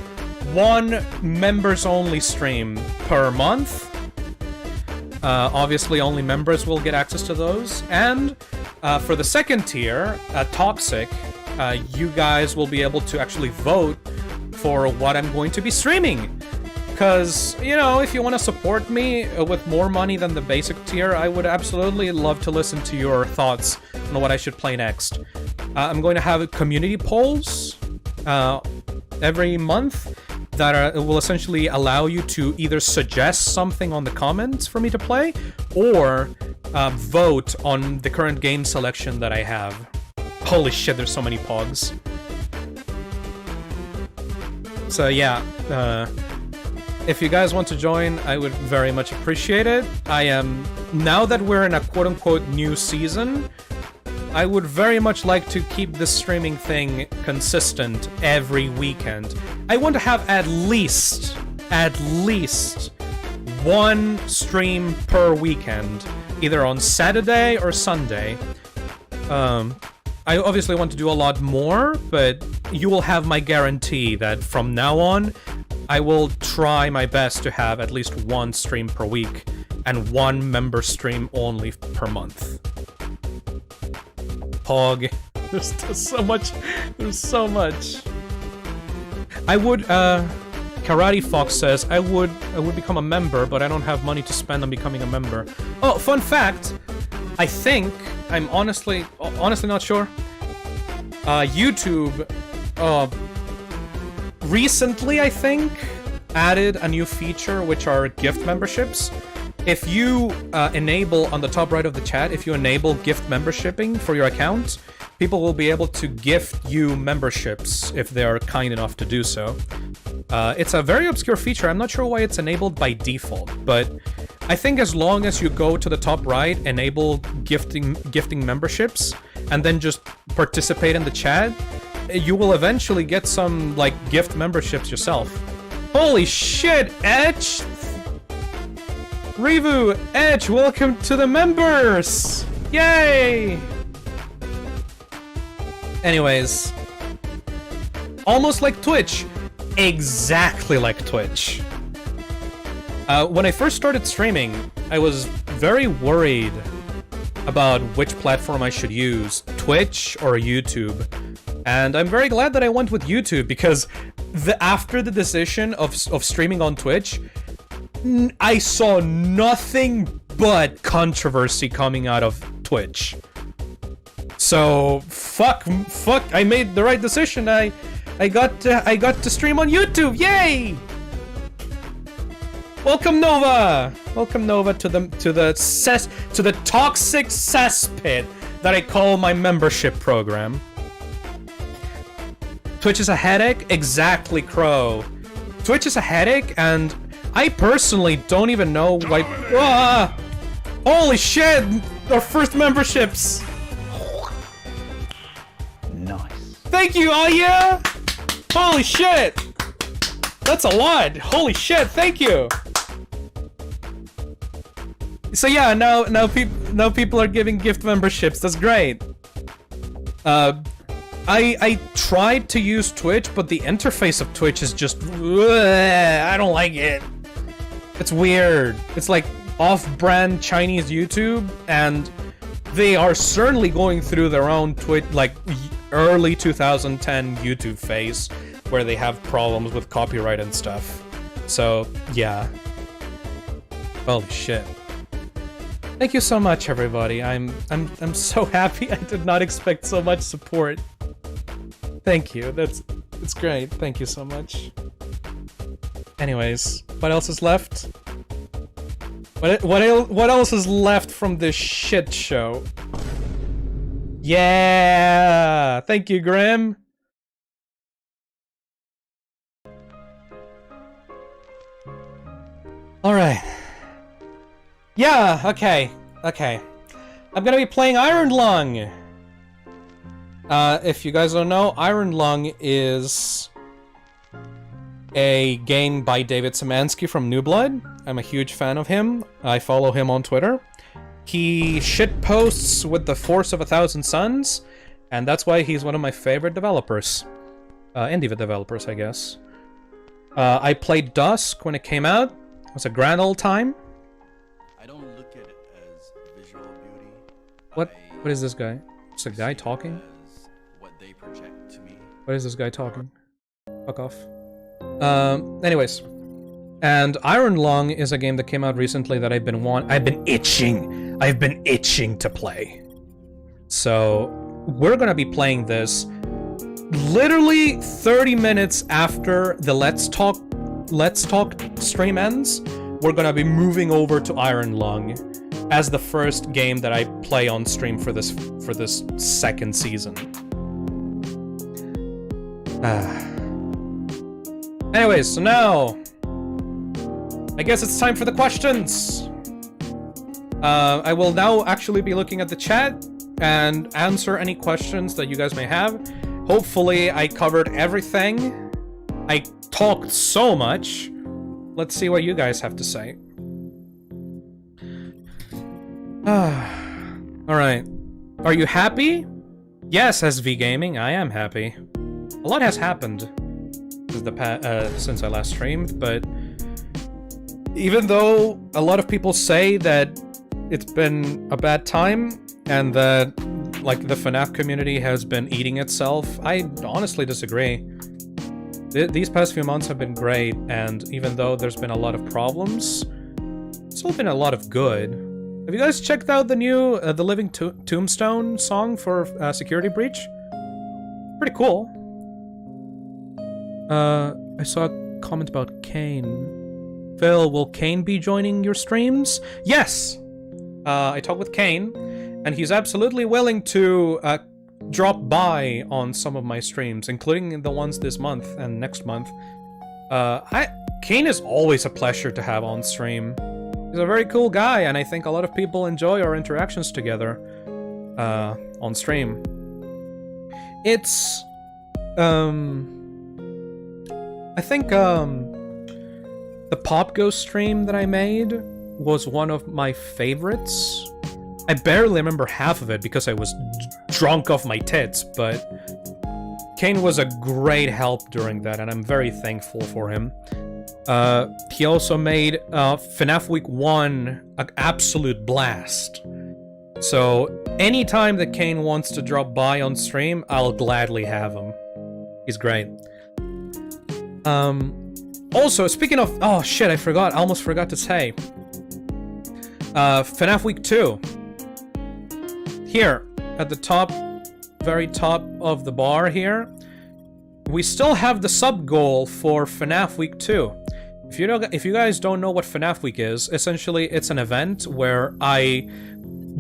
one members-only stream per month. Obviously, only members will get access to those. And for the second tier, Toxic, you guys will be able to actually vote for what I'm going to be streaming. Because, you know, if you want to support me with more money than the basic tier, I would absolutely love to listen to your thoughts on what I should play next. I'm going to have community polls every month that will essentially allow you to either suggest something on the comments for me to play, or vote on the current game selection that I have. Holy shit, there's so many pogs. So yeah, if you guys want to join, I would very much appreciate it. Now that we're in a quote-unquote new season, I would very much like to keep this streaming thing consistent every weekend. I want to have at least one stream per weekend, either on Saturday or Sunday. I obviously want to do a lot more, but you will have my guarantee that from now on, I will try my best to have at least one stream per week and one member stream only per month. Pog. There's so much. There's so much. I would, Karate Fox says, I would become a member, but I don't have money to spend on becoming a member. Oh, fun fact, I think, I'm honestly not sure, YouTube, recently, I think, added a new feature, which are gift memberships. If you enable, on the top right of the chat, if you enable gift membershiping for your account, people will be able to gift you memberships if they are kind enough to do so. It's a very obscure feature. I'm not sure why it's enabled by default, but I think as long as you go to the top right, enable gifting memberships, and then just participate in the chat, you will eventually get some, like, gift memberships yourself. Holy shit, Edge! Revu, Edge, welcome to the members! Yay! Anyways, almost like Twitch. Exactly like Twitch. When I first started streaming, I was very worried about which platform I should use, Twitch or YouTube. And I'm very glad that I went with YouTube, because after the decision of streaming on Twitch, I saw nothing but controversy coming out of Twitch. So fuck, I made the right decision. I got to stream on YouTube. Yay! Welcome Nova. Welcome Nova to the toxic cesspit that I call my membership program. Twitch is a headache? Exactly, Crow. Twitch is a headache, and I personally don't even know why. Holy shit! Our first memberships! Nice. Thank you, Aya! Holy shit! That's a lot! Holy shit, thank you! So yeah, now people are giving gift memberships, that's great. I tried to use Twitch, but the interface of Twitch is just... I don't like it. It's weird. It's like off-brand Chinese YouTube, and they are certainly going through their own Twitch, like, early 2010 YouTube phase, where they have problems with copyright and stuff. So, yeah. Holy shit. Thank you so much, everybody. I'm so happy. I did not expect so much support. Thank you. It's great. Thank you so much. Anyways, what else is left? What else is left from this shit show? Yeah! Thank you, Grim. All right. Yeah. Okay. I'm gonna be playing Iron Lung. If you guys don't know, Iron Lung is a game by David Szymanski from New Blood. I'm a huge fan of him. I follow him on Twitter. He shitposts with the force of 1,000 suns, and that's why he's one of my favorite developers. Indie developers, I guess. I played Dusk when it came out. It was a grand old time. I don't look at it as visual beauty. What is this guy? It's a guy talking? What they project to me. What is this guy talking? Fuck off. Anyways. And Iron Lung is a game that came out recently that I've been itching to play. So, we're gonna be playing this literally 30 minutes after the Let's Talk stream ends. We're gonna be moving over to Iron Lung as the first game that I play on stream for this second season. Anyways, so now I guess it's time for the questions. I will now actually be looking at the chat and answer any questions that you guys may have. Hopefully I covered everything. I talked so much. Let's see what you guys have to say. Alright. Are you happy? Yes, SV Gaming, I am happy. A lot has happened since I last streamed, but even though a lot of people say that it's been a bad time and that, like, the FNAF community has been eating itself, I honestly disagree. These past few months have been great, and even though there's been a lot of problems, there's still been a lot of good. Have you guys checked out the new The Living Tombstone song for Security Breach? Pretty cool. I saw a comment about Kane. Phil, will Kane be joining your streams? Yes! I talked with Kane, and he's absolutely willing to drop by on some of my streams, including the ones this month and next month. Kane is always a pleasure to have on stream. He's a very cool guy, and I think a lot of people enjoy our interactions together on stream. It's... I think the Popgoes stream that I made was one of my favorites. I barely remember half of it because I was drunk off my tits, but Kane was a great help during that, and I'm very thankful for him. He also made FNAF Week 1 an absolute blast. So anytime that Kane wants to drop by on stream, I'll gladly have him. He's great. Also, speaking of... Oh, shit, I forgot. I almost forgot to say. FNAF Week 2. Here, at the top, very top of the bar here, we still have the sub-goal for FNAF Week 2. If you guys don't know what FNAF Week is, essentially it's an event where I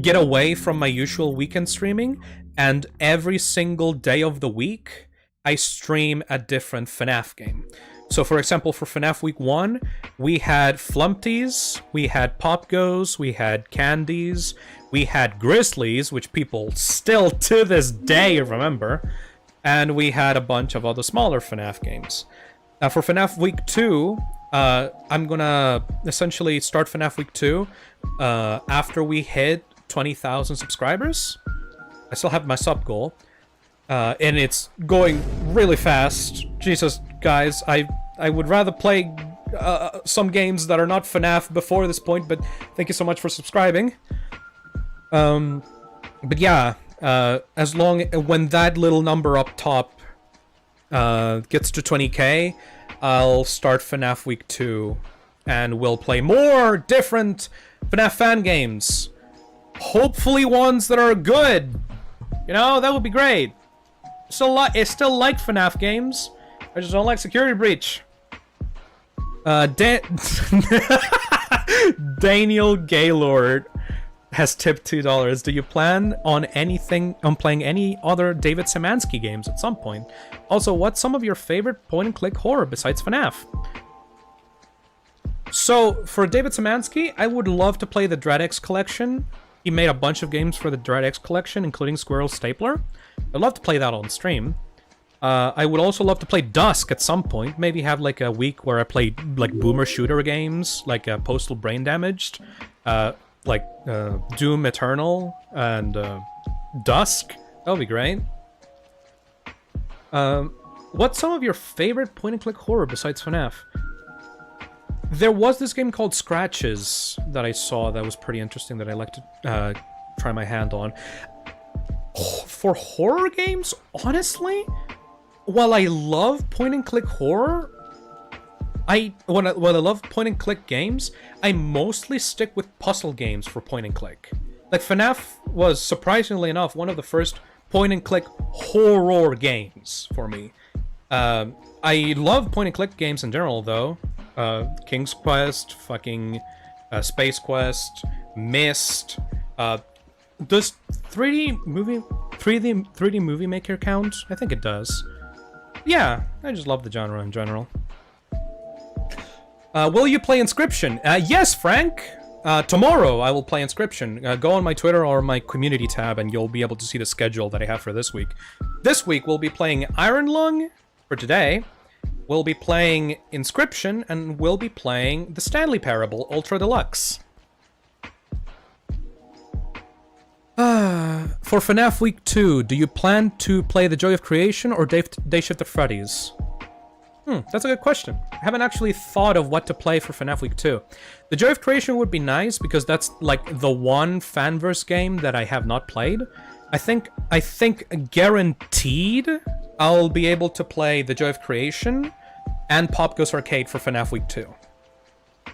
get away from my usual weekend streaming, and every single day of the week, I stream a different FNAF game. So, for example, for FNAF Week 1, we had Flumpties, we had Popgoes, we had Candies, we had Grizzlies, which people still to this day remember, and we had a bunch of other smaller FNAF games. For FNAF Week 2, I'm gonna essentially start FNAF Week 2 after we hit 20,000 subscribers. I still have my sub goal. And it's going really fast. Jesus, guys, I would rather play some games that are not FNAF before this point, but thank you so much for subscribing. But yeah, when that little number up top gets to 20k, I'll start FNAF Week 2, and we'll play more different FNAF fan games. Hopefully ones that are good. You know, that would be great. I still like FNAF games. I just don't like Security Breach. Daniel Gaylord has tipped $2. Do you plan on playing any other David Szymanski games at some point? Also, what's some of your favorite point-and-click horror besides FNAF? So, for David Szymanski, I would love to play the DreadX collection. He made a bunch of games for the DreadX collection, including Squirrel Stapler. I'd love to play that on stream. I would also love to play Dusk at some point. Maybe have like a week where I play like boomer shooter games, like Postal Brain Damaged, like Doom Eternal and Dusk. That would be great. What's some of your favorite point-and-click horror besides FNAF? There was this game called Scratches that I saw that was pretty interesting that I like to try my hand on. For horror games, honestly, while I love point-and-click horror, when I love point-and-click games, I mostly stick with puzzle games for point-and-click. Like, FNAF was, surprisingly enough, one of the first point-and-click horror games for me. I love point-and-click games in general, though. King's Quest, fucking Space Quest, Myst. Does 3D movie maker count? I think it does. Yeah, I just love the genre in general. Will you play Inscription? Yes, Frank! Tomorrow I will play Inscription. Go on my Twitter or my community tab and you'll be able to see the schedule that I have for this week. This week we'll be playing Iron Lung for today. We'll be playing Inscription, and we'll be playing the Stanley Parable Ultra Deluxe. For FNAF Week 2, do you plan to play The Joy of Creation or Day Shift at Freddy's? That's a good question. I haven't actually thought of what to play for FNAF Week 2. The Joy of Creation would be nice, because that's like the one fanverse game that I have not played. I think guaranteed I'll be able to play The Joy of Creation, and Popgoes Arcade for FNAF Week 2.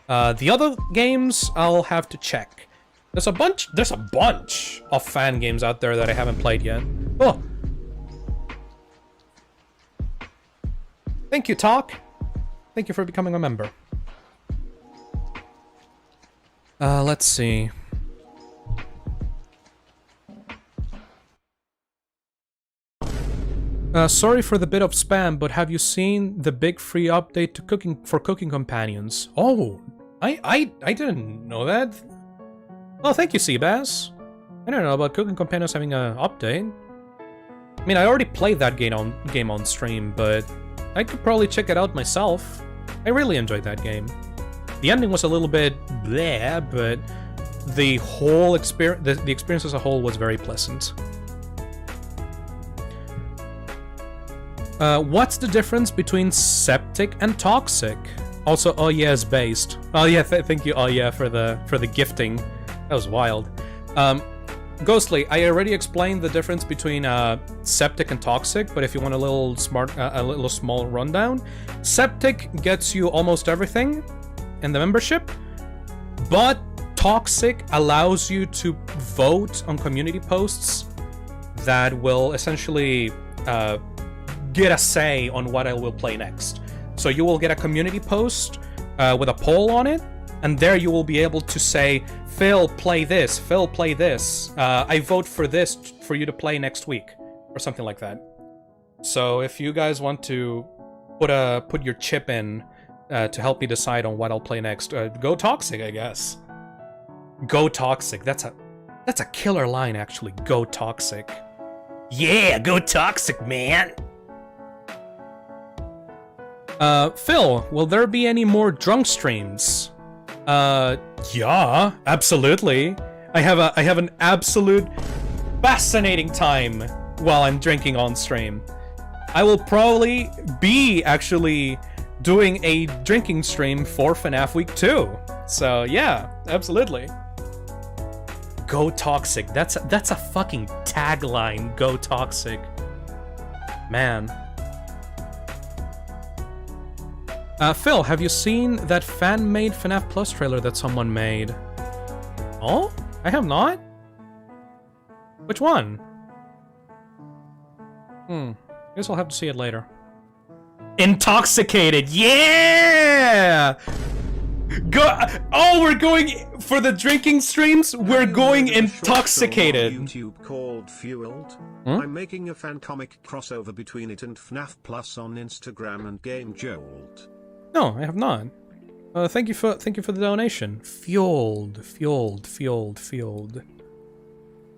The other games, I'll have to check. There's a bunch of fan games out there that I haven't played yet. Oh! Thank you, Talk. Thank you for becoming a member. Let's see. Sorry for the bit of spam, but have you seen the big free update to cooking companions? Oh, I didn't know that. Oh, thank you, Seabass. I don't know about cooking companions having an update. I mean, I already played that game on stream, but I could probably check it out myself. I really enjoyed that game. The ending was a little bit bleh, but the whole experience, the experience as a whole, was very pleasant. What's the difference between septic and toxic? Also, oh yeah, is based. Oh yeah, thank you. Oh yeah, for the gifting. That was wild. Ghostly, I already explained the difference between septic and toxic, but if you want a little small rundown, septic gets you almost everything in the membership, but toxic allows you to vote on community posts that will essentially get a say on what I will play next. So you will get a community post with a poll on it, and there you will be able to say, Phil, play this. Phil, play this. I vote for this for you to play next week, or something like that. So if you guys want to put your chip in to help me decide on what I'll play next, go toxic, I guess. Go toxic. That's a killer line, actually. Go toxic. Yeah, go toxic, man. Phil, will there be any more drunk streams? Yeah, absolutely. I have an absolute fascinating time while I'm drinking on stream. I will probably be actually doing a drinking stream for FNAF Week 2. So yeah, absolutely. Go toxic. That's a fucking tagline. Go toxic. Man. Phil, have you seen that fan-made FNAF Plus trailer that someone made? Oh? I have not? Which one? Guess I'll have to see it later. Intoxicated! Yeah! Oh, we're going for the drinking streams? We're going intoxicated! YouTube called Fueled. I'm making a fan comic crossover between it and FNAF Plus on Instagram and Game Jolt. No, I have not. Thank you for the donation. Fueled.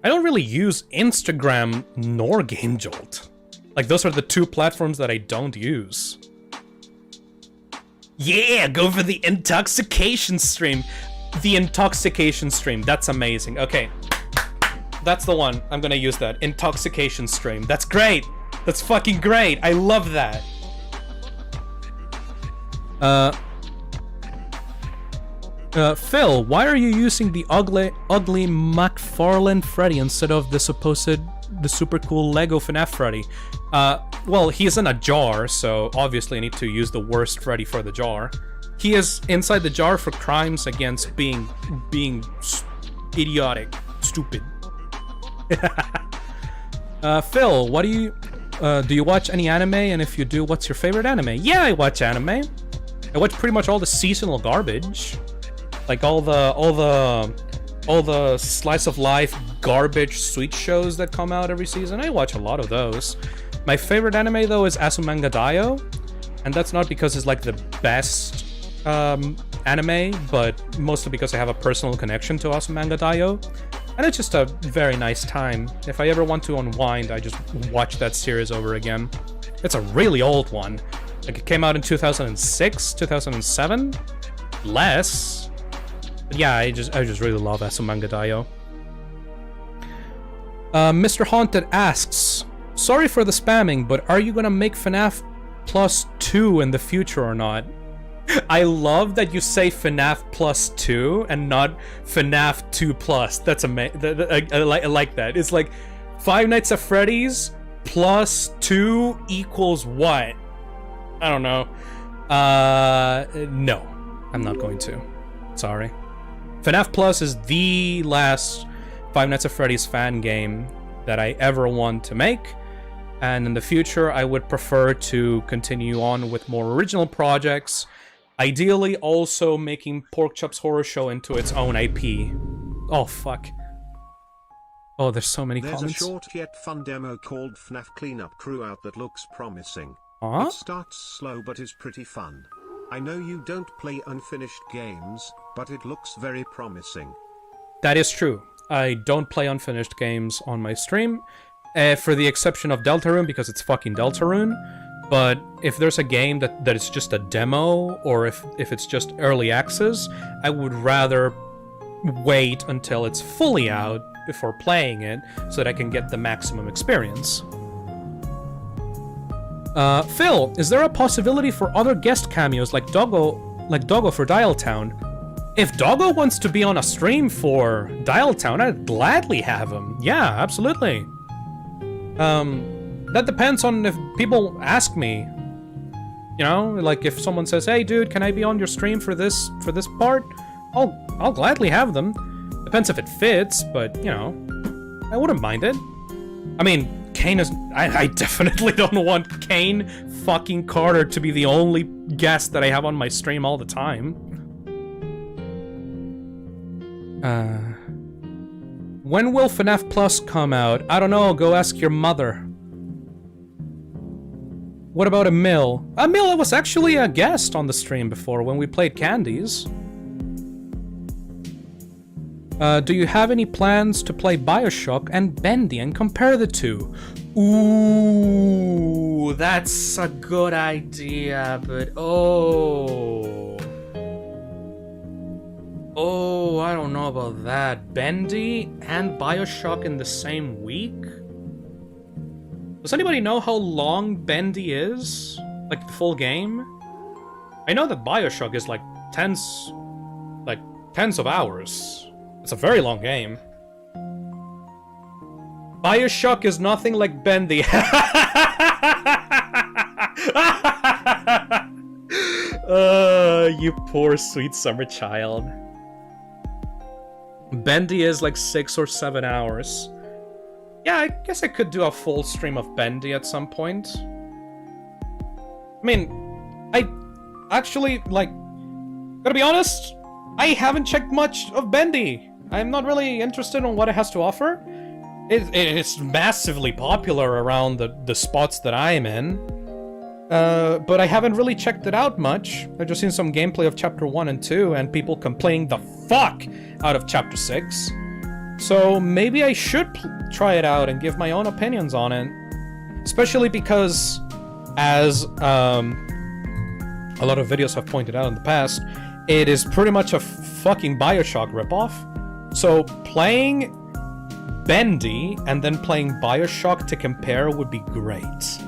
I don't really use Instagram nor Game Jolt. Like, those are the two platforms that I don't use. Yeah, go for the intoxication stream. The intoxication stream. That's amazing. Okay. That's the one. I'm gonna use that. Intoxication stream. That's great. That's fucking great. I love that. Phil, why are you using the ugly McFarlane Freddy instead of the super cool Lego FNAF Freddy? Well, he's in a jar, so obviously I need to use the worst Freddy for the jar. He is inside the jar for crimes against being idiotic, stupid. Phil, what do you watch any anime? And if you do, what's your favorite anime? Yeah, I watch anime. I watch pretty much all the seasonal garbage, like all the slice of life garbage sweet shows that come out every season. I watch a lot of those. My favorite anime though is Azumanga Daioh, and that's not because it's like the best anime, but mostly because I have a personal connection to Azumanga Daioh, and it's just a very nice time. If I ever want to unwind, I just watch that series over again. It's a really old one. Like, it came out in 2006, 2007? Less. But yeah, I just really love Azumanga Daioh. Mr. Haunted asks, sorry for the spamming, but are you gonna make FNAF Plus 2 in the future or not? I love that you say FNAF Plus 2 and not FNAF 2 Plus. That's amazing. I like that. It's like Five Nights at Freddy's plus 2 equals what? I don't know. No. I'm not going to. Sorry. FNAF Plus is the last Five Nights at Freddy's fan game that I ever want to make. And in the future, I would prefer to continue on with more original projects. Ideally, also making Porkchop's Horror Show into its own IP. Oh, fuck. Oh, there's so many comments. There's a short yet fun demo called FNAF Cleanup Crew out that looks promising. Huh? It starts slow but is pretty fun. I know you don't play unfinished games, but it looks very promising. That is true. I don't play unfinished games on my stream, for the exception of Deltarune, because it's fucking Deltarune. But if there's a game that is just a demo, or if it's just early access, I would rather wait until it's fully out before playing it, so that I can get the maximum experience. Phil, is there a possibility for other guest cameos like Doggo for Dialtown? If Doggo wants to be on a stream for Dialtown, I'd gladly have him. Yeah, absolutely. That depends on if people ask me. You know, like if someone says, "Hey, dude, can I be on your stream for this part?" I'll gladly have them. Depends if it fits, but you know, I wouldn't mind it. I mean, Kane is. I definitely don't want Kane fucking Carter to be the only guest that I have on my stream all the time. When will FNAF Plus come out? I don't know, go ask your mother. What about Emil? Emil was actually a guest on the stream before when we played Candies. Do you have any plans to play Bioshock and Bendy and compare the two? Ooh, that's a good idea, but oh, I don't know about that. Bendy and Bioshock in the same week? Does anybody know how long Bendy is? Like the full game? I know that Bioshock is like tens of hours. It's a very long game. Bioshock is nothing like Bendy. You poor sweet summer child. Bendy is like 6 or 7 hours. Yeah, I guess I could do a full stream of Bendy at some point. I mean, I actually, like, gotta be honest, I haven't checked much of Bendy. I'm not really interested in what it has to offer. It's massively popular around the spots that I'm in. But I haven't really checked it out much. I've just seen some gameplay of Chapter 1 and 2, and people complaining the fuck out of Chapter 6. So maybe I should try it out and give my own opinions on it. Especially because, as a lot of videos have pointed out in the past, it is pretty much a fucking Bioshock ripoff. So playing Bendy and then playing Bioshock to compare would be great.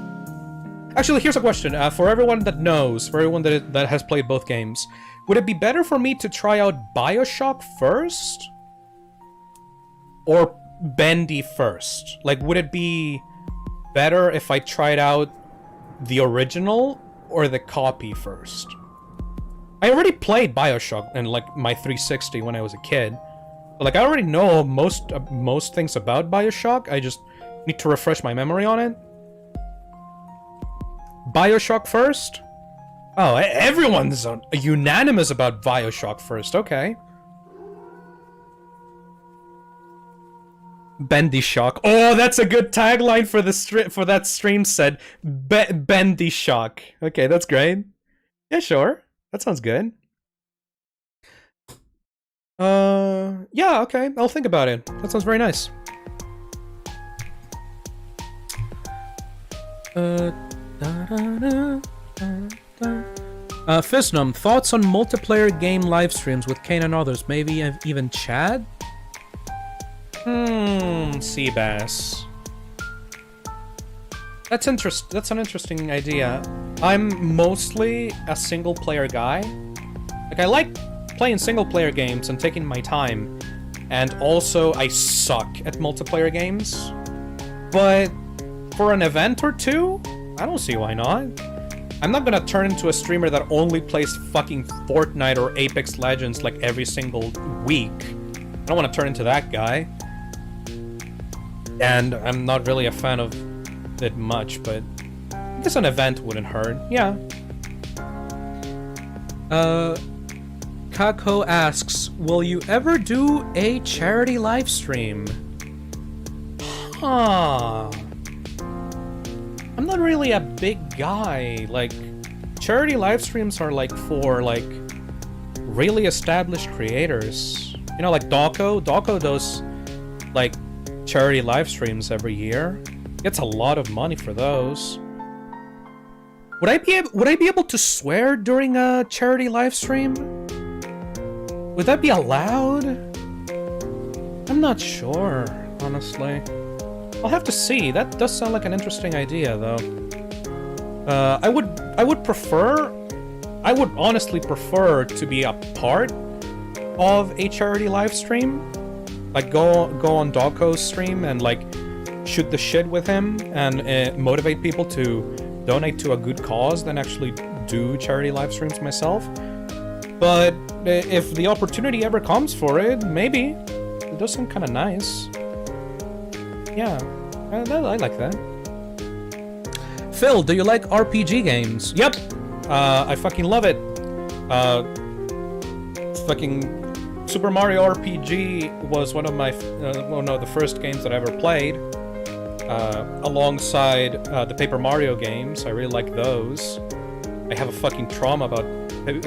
Actually, here's a question. For everyone that knows, for everyone that has played both games, would it be better for me to try out Bioshock first? Or Bendy first? Like, would it be better if I tried out the original or the copy first? I already played Bioshock in, like, my 360 when I was a kid. But, like, I already know most things about Bioshock. I just need to refresh my memory on it. Bioshock first? Oh, everyone's unanimous about Bioshock first. Okay. Bendy Shock. Oh, that's a good tagline for that stream set. Bendy Shock. Okay, that's great. Yeah, sure. That sounds good. Yeah, okay. I'll think about it. That sounds very nice. Phisnom, thoughts on multiplayer game live streams with Kane and others, maybe even Chad? Seabass. That's an interesting idea. I'm mostly a single player guy. Like, I like playing single player games and taking my time. And also, I suck at multiplayer games. But for an event or two, I don't see why not. I'm not gonna turn into a streamer that only plays fucking Fortnite or Apex Legends like every single week. I don't want to turn into that guy. And I'm not really a fan of it much, but I guess an event wouldn't hurt. Yeah. Kako asks, will you ever do a charity live stream? Huh. I'm not really a big guy. Like, charity live streams are like for like really established creators. You know, like Dawko. Dawko does like charity live streams every year. Gets a lot of money for those. Would I be able to swear during a charity live stream? Would that be allowed? I'm not sure, honestly. I'll have to see. That does sound like an interesting idea, though. I would honestly prefer to be a part of a charity live stream. Like, go on Dawko's stream and, like, shoot the shit with him and motivate people to donate to a good cause than actually do charity live streams myself. But if the opportunity ever comes for it, maybe. It does sound kind of nice. Yeah, I like that. Phil, do you like RPG games? Yep! I fucking love it. Fucking Super Mario RPG was one of the first games that I ever played. Alongside the Paper Mario games. I really like those. I have a fucking trauma about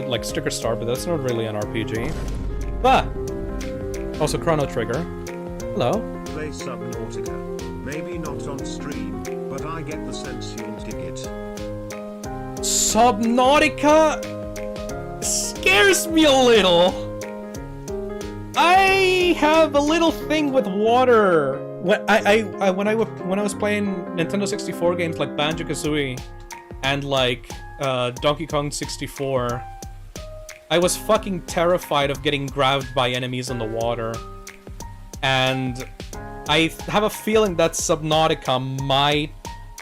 like Sticker Star, but that's not really an RPG. But also Chrono Trigger. Hello. Play Subnautica. Maybe not on stream, but I get the sense you'll dig it. Subnautica scares me a little. I have a little thing with water. When I was playing Nintendo 64 games like Banjo-Kazooie and like Donkey Kong 64, I was fucking terrified of getting grabbed by enemies in the water. And I have a feeling that Subnautica might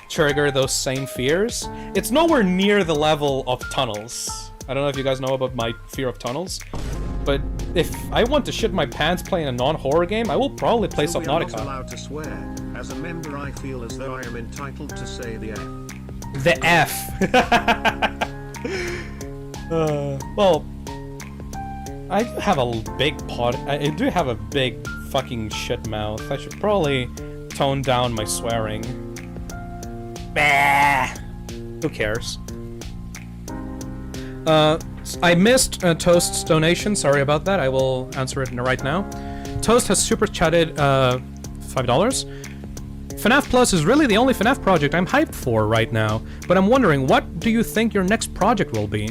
trigger those same fears. It's nowhere near the level of tunnels. I don't know if you guys know about my fear of tunnels, but if I want to shit my pants playing a non-horror game, I will probably play Subnautica. We are not allowed to swear. As a member, I feel as though I am entitled to say the F. The F. Well, I have a big I do have a big fucking shit mouth. I should probably tone down my swearing. Bah! Who cares? I missed Toast's donation. Sorry about that. I will answer it right now. Toast has super chatted $5. FNAF Plus is really the only FNAF project I'm hyped for right now, but I'm wondering, what do you think your next project will be?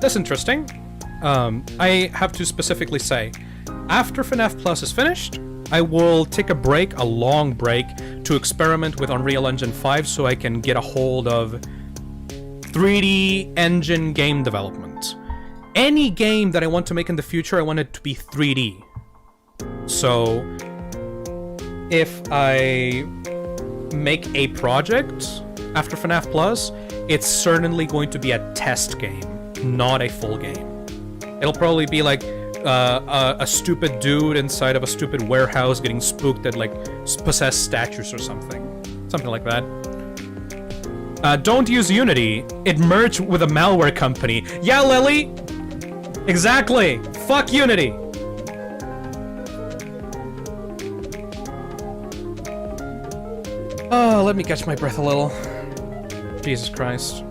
That's interesting. I have to specifically say, after FNAF Plus is finished, I will take a break, a long break, to experiment with Unreal Engine 5 so I can get a hold of 3D engine game development. Any game that I want to make in the future, I want it to be 3D. So, if I make a project after FNAF Plus, it's certainly going to be a test game, not a full game. It'll probably be like a stupid dude inside of a stupid warehouse getting spooked at like possessed statues or something. Something like that. Don't use Unity. It merged with a malware company. Yeah, Lily! Exactly! Fuck Unity! Oh, let me catch my breath a little. Jesus Christ.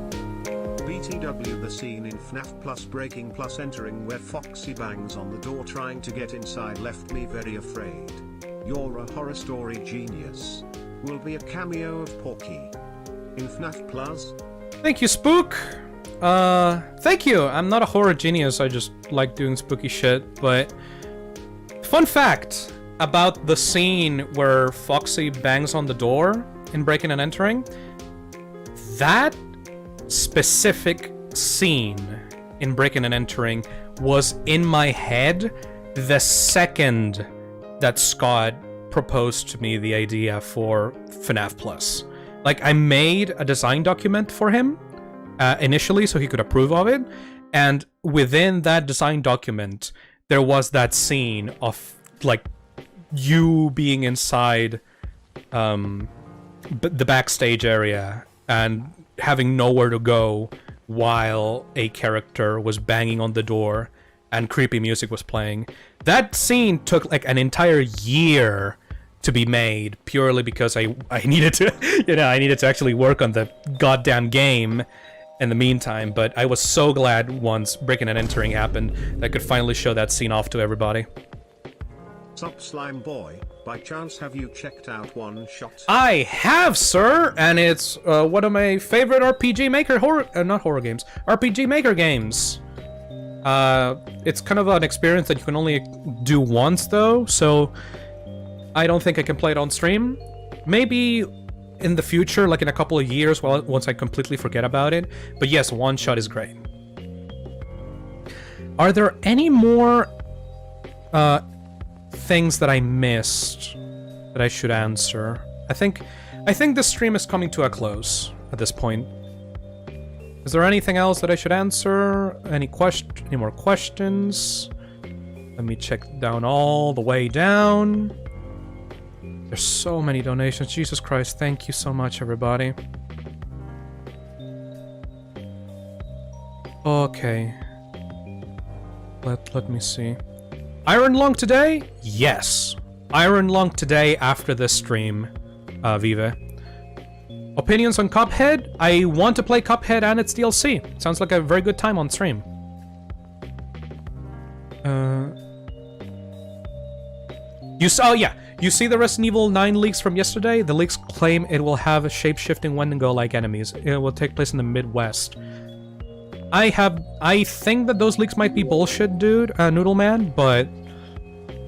BTW, the scene in FNAF Plus breaking plus entering where Foxy bangs on the door trying to get inside left me very afraid. You're a horror story genius. Will be a cameo of Porky in FNAF Plus. Thank you, Spook! Thank you! I'm not a horror genius, I just like doing spooky shit, but... Fun fact about the scene where Foxy bangs on the door in Breaking and Entering. That specific scene in Breaking and Entering was in my head the second that Scott proposed to me the idea for FNAF Plus. Like, I made a design document for him initially so he could approve of it. And within that design document, there was that scene of, like, you being inside the backstage area and having nowhere to go while a character was banging on the door and creepy music was playing. That scene took, like, an entire year to be made, purely because I needed to, I needed to actually work on the goddamn game in the meantime, but I was so glad once Breaking and Entering happened that I could finally show that scene off to everybody. Sup Slime Boy, by chance have you checked out One Shot? I have, sir, and it's one of my favorite RPG Maker RPG Maker games. It's kind of an experience that you can only do once though, so I don't think I can play it on stream. Maybe in the future, like in a couple of years, once I completely forget about it. But yes, One Shot is great. Are there any more things that I missed that I should answer? I think this stream is coming to a close at this point. Is there anything else that I should answer? Any more questions? Let me check down all the way down. There's so many donations. Jesus Christ, thank you so much, everybody. Okay. Let me see. Iron Lung today? Yes. Iron Lung today after this stream, Vive. Opinions on Cuphead? I want to play Cuphead and its DLC. Sounds like a very good time on stream. Oh yeah. You see the Resident Evil 9 leaks from yesterday? The leaks claim it will have shape-shifting Wendigo-like enemies. It will take place in the Midwest. I think that those leaks might be bullshit, dude, Noodle Man, but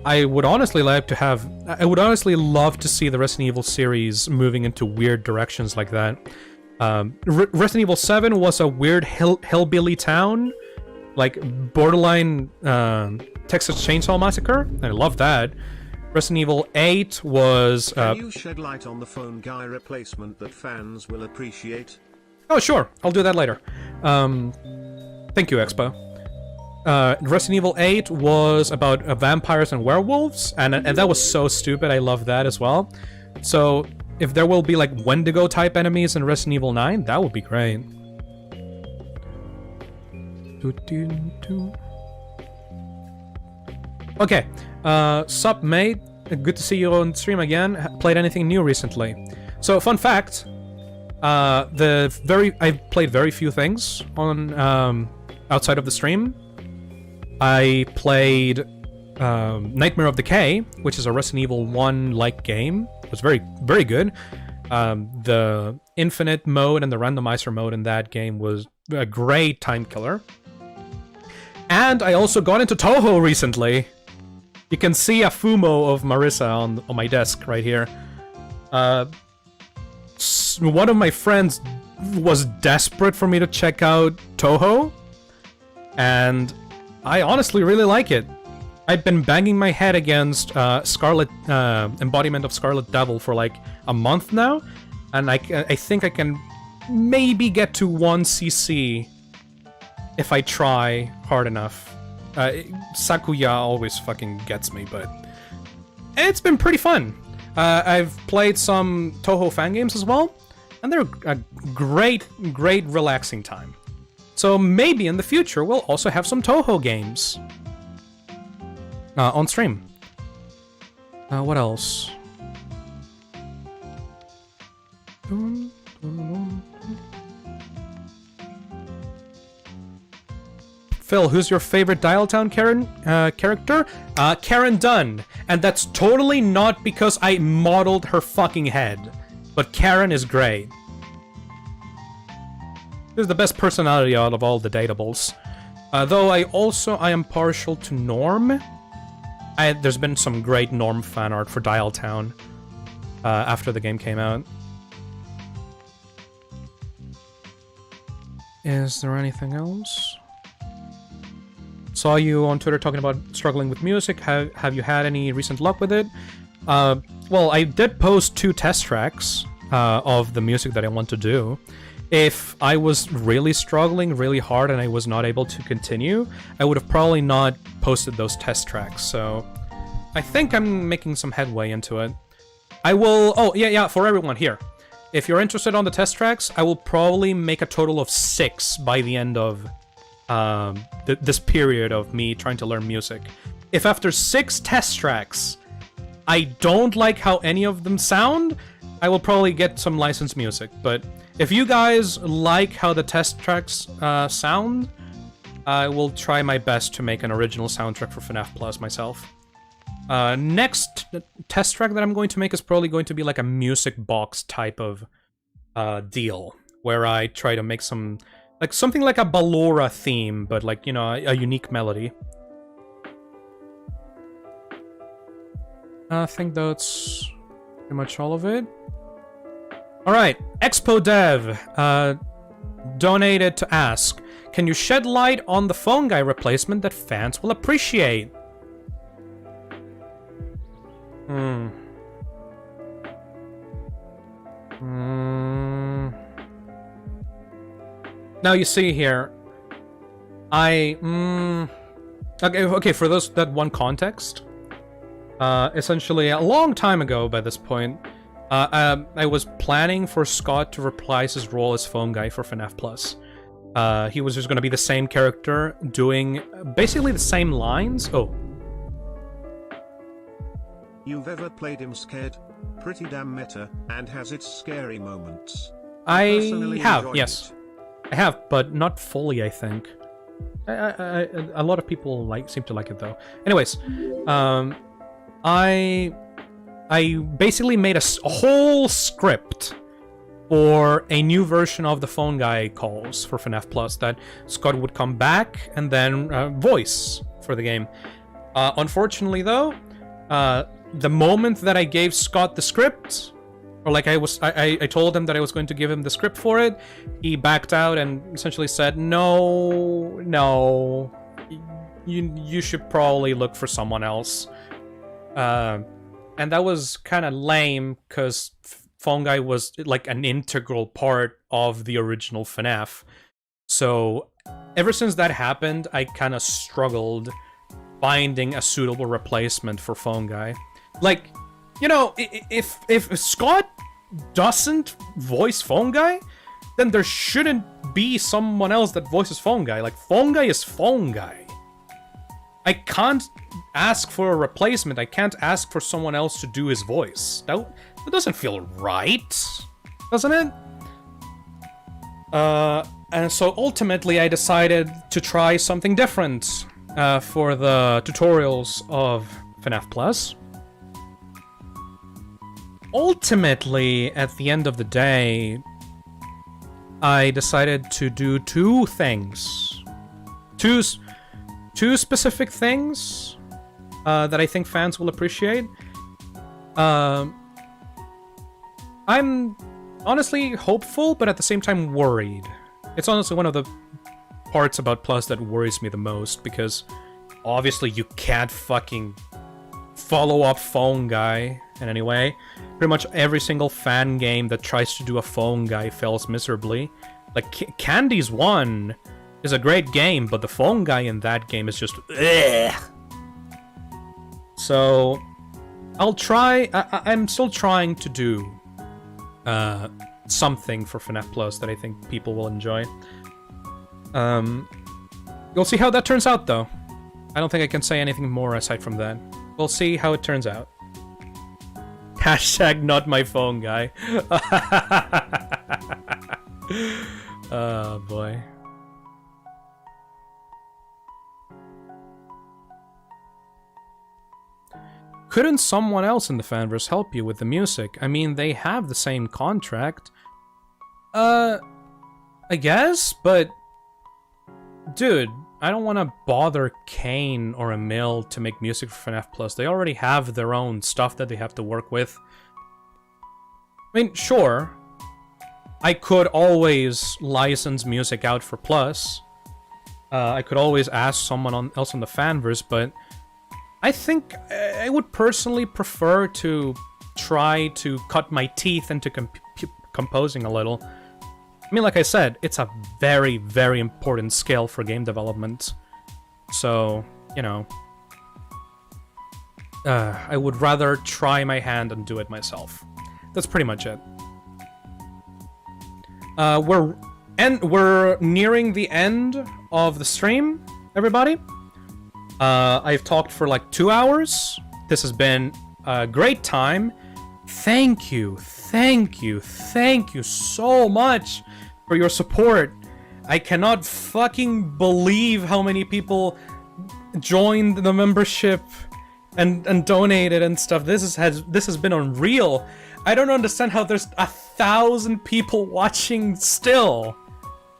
I would honestly love to see the Resident Evil series moving into weird directions like that. Resident Evil 7 was a weird hillbilly town, like borderline Texas Chainsaw Massacre. I love that. Resident Evil 8 was... Can you shed light on the phone guy replacement that fans will appreciate? Oh, sure. I'll do that later. Thank you, Expo. Resident Evil 8 was about vampires and werewolves, and that was so stupid. I love that as well. So, if there will be, like, Wendigo-type enemies in Resident Evil 9, that would be great. Okay. Sup, mate. Good to see you on stream again. Played anything new recently? So, fun fact. I've played very few things on outside of the stream. I played Nightmare of Decay, which is a Resident Evil 1-like game. It was very, very good. The infinite mode and the randomizer mode in that game was a great time killer. And I also got into Toho recently. You can see a Fumo of Marissa on my desk right here. One of my friends was desperate for me to check out Toho, and I honestly really like it. I've been banging my head against Scarlet embodiment of Scarlet Devil for like a month now, and I think I can maybe get to 1cc if I try hard enough. Sakuya always fucking gets me, but it's been pretty fun. I've played some Toho fan games as well, and they're a great, great relaxing time. So maybe in the future we'll also have some Toho games on stream. What else? Phil, who's your favorite Dialtown character? Karen Dunn. And that's totally not because I modeled her fucking head. But Karen is great. She's the best personality out of all the datables. Though I am partial to Norm. There's been some great Norm fan art for Dialtown after the game came out. Is there anything else? Saw you on Twitter talking about struggling with music. Have you had any recent luck with it? Well, I did post 2 test tracks of the music that I want to do. If I was really struggling really hard and I was not able to continue, I would have probably not posted those test tracks, so I think I'm making some headway into it. I will... Oh, yeah, for everyone here. If you're interested on the test tracks, I will probably make a total of 6 by the end of this period of me trying to learn music. If after 6 test tracks, I don't like how any of them sound, I will probably get some licensed music, but if you guys like how the test tracks sound, I will try my best to make an original soundtrack for FNAF Plus myself. Next test track that I'm going to make is probably going to be like a music box type of deal, where I try to make some, like something like a Ballora theme, but like, you know, a unique melody. I think that's pretty much all of it. Alright, Expo Dev donated to ask, can you shed light on the phone guy replacement that fans will appreciate? Now you see here, okay, for those that want context, essentially a long time ago by this point, I was planning for Scott to reprise his role as phone guy for FNAF Plus. He was just going to be the same character, doing basically the same lines. Oh. You've ever played him scared? Pretty damn meta, and has its scary moments. I have, yes. I have, but not fully, I think. A lot of people seem to like it, though. Anyways, I basically made a whole script for a new version of the phone guy calls for FNAF Plus that Scott would come back and then voice for the game. Unfortunately, though, the moment that I gave Scott the script, or like I told him that I was going to give him the script for it, he backed out and essentially said, no, you should probably look for someone else. And that was kind of lame, because Phone Guy was like an integral part of the original FNAF. So ever since that happened, I kind of struggled finding a suitable replacement for Phone Guy. Like, you know, if Scott doesn't voice Phone Guy, then there shouldn't be someone else that voices Phone Guy. Like, Phone Guy is Phone Guy. I can't ask for a replacement. I can't ask for someone else to do his voice. That doesn't feel right, doesn't it? And so ultimately I decided to try something different for the tutorials of FNAF Plus. Ultimately, at the end of the day, I decided to do two things. Two specific things that I think fans will appreciate. I'm honestly hopeful, but at the same time worried. It's honestly one of the parts about Plus that worries me the most, because obviously you can't fucking follow up Phone Guy in any way. Pretty much every single fan game that tries to do a Phone Guy fails miserably. Like, Candy's 1 is a great game, but the Phone Guy in that game is just ugh. So I'll try. I'm still trying to do something for FNAF Plus that I think people will enjoy. We'll see how that turns out, though. I don't think I can say anything more aside from that. We'll see how it turns out. Hashtag not my phone guy. Oh boy. Couldn't someone else in the fanverse help you with the music? I mean, they have the same contract. I guess, but... Dude, I don't want to bother Kane or Emil to make music for FNAF Plus. They already have their own stuff that they have to work with. I mean, sure, I could always license music out for Plus. I could always ask someone else on the fanverse, but I think I would personally prefer to try to cut my teeth into composing a little. I mean, like I said, it's a very, very important skill for game development. So, you know, I would rather try my hand and do it myself. That's pretty much it. We're nearing the end of the stream, everybody. I've talked for like 2 hours. This has been a great time. Thank you so much for your support. I cannot fucking believe how many people joined the membership and donated and stuff. This has been unreal. I don't understand how there's 1,000 people watching still.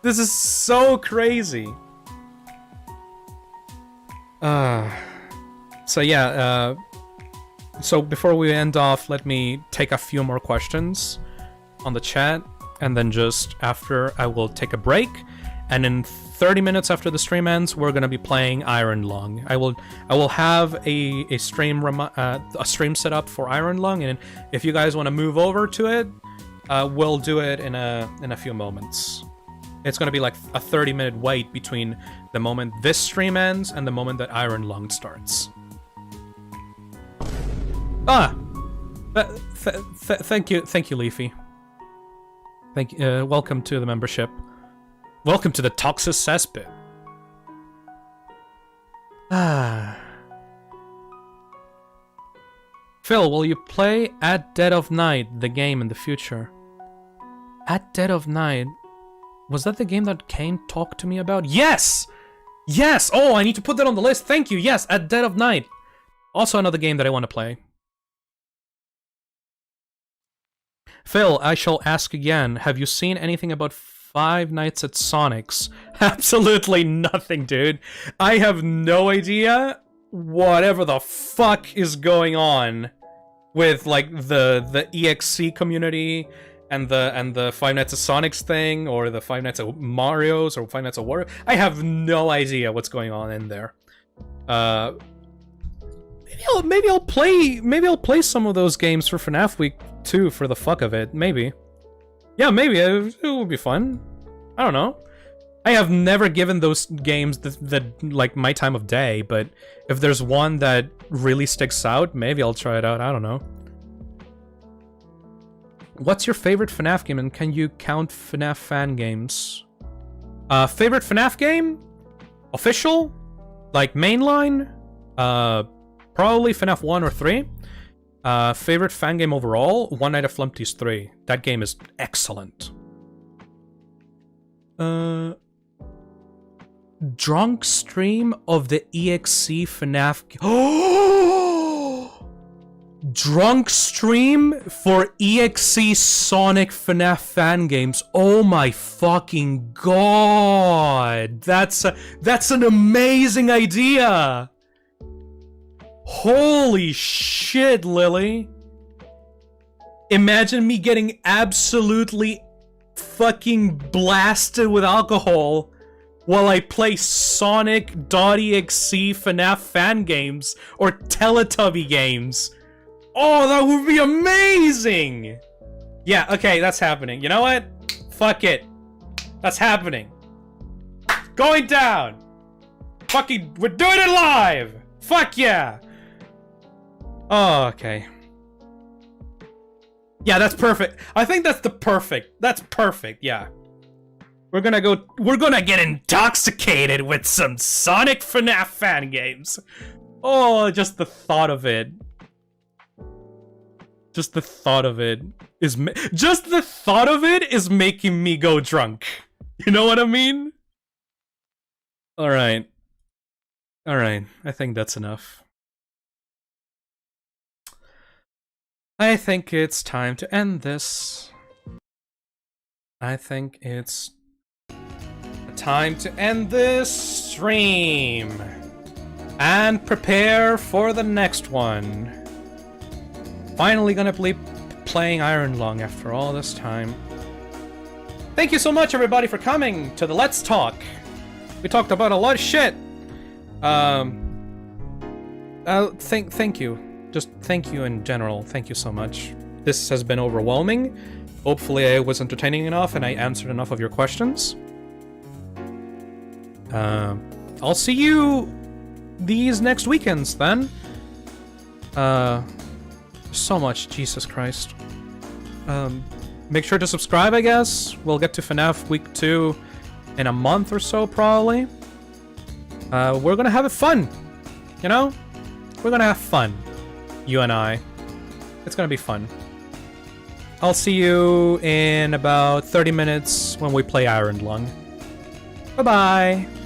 This is so crazy. So yeah, so before we end off, let me take a few more questions on the chat, and then just after I will take a break, and in 30 minutes after the stream ends, we're gonna be playing Iron Lung. I will have a stream set up for Iron Lung, and if you guys want to move over to it, we'll do it in a few moments. It's gonna be like a 30-minute wait between the moment this stream ends and the moment that Iron Lung starts. Thank you, Leafy. Welcome to the membership. Welcome to the Toxic Cesspit. Phil, will you play At Dead of Night, the game in the future? At Dead of Night? Was that the game that Kane talked to me about? Yes! Yes! Oh, I need to put that on the list. Thank you. Yes, At Dead of Night. Also another game that I want to play. Phil, I shall ask again. Have you seen anything about Five Nights at Sonic's? Absolutely nothing, dude. I have no idea whatever the fuck is going on with like the EXC community and the Five Nights at Sonic's thing, or the Five Nights at Mario's, or Five Nights at Wario. I have no idea what's going on in there. Maybe I'll play some of those games for FNAF Week 2 for the fuck of it. Maybe. Yeah, maybe it would be fun. I don't know. I have never given those games the like my time of day, but if there's one that really sticks out, maybe I'll try it out. I don't know. What's your favorite FNAF game, and can you count FNAF fan games? Favorite FNAF game? Official? Like mainline? Probably FNAF 1 or 3. Favorite fan game overall? One Night at Flumpty's 3. That game is excellent. Drunk stream of the EXC FNAF... Drunk stream for EXC Sonic FNAF fan games. Oh my fucking god. That's an amazing idea. Holy shit, Lily. Imagine me getting absolutely fucking blasted with alcohol while I play Sonic.exe FNAF fan games or Teletubby games. Oh, that would be amazing! Yeah, okay, that's happening. You know what? Fuck it. That's happening. Going down! Fucking, we're doing it live! Fuck yeah! Oh, okay. Yeah, that's perfect. I think that's that's perfect, yeah. We're gonna get intoxicated with some Sonic FNAF fan games. Oh, just the thought of it. Just the thought of it is making me go drunk. You know what I mean? Alright. Alright, I think that's enough. I think it's time to end this. I think it's time to end this stream. And prepare for the next one. Finally gonna be playing Iron Lung after all this time. Thank you so much, everybody, for coming to the Let's Talk. We talked about a lot of shit. Thank you. just thank you in general. Thank you so much. This has been overwhelming. Hopefully I was entertaining enough and I answered enough of your questions. I'll see you these next weekends then. So much, Jesus Christ. Make sure to subscribe, I guess. We'll get to FNAF Week 2 in a month or so, probably. We're gonna have fun, you know? We're gonna have fun, you and I. It's gonna be fun. I'll see you in about 30 minutes when we play Iron Lung. Bye-bye!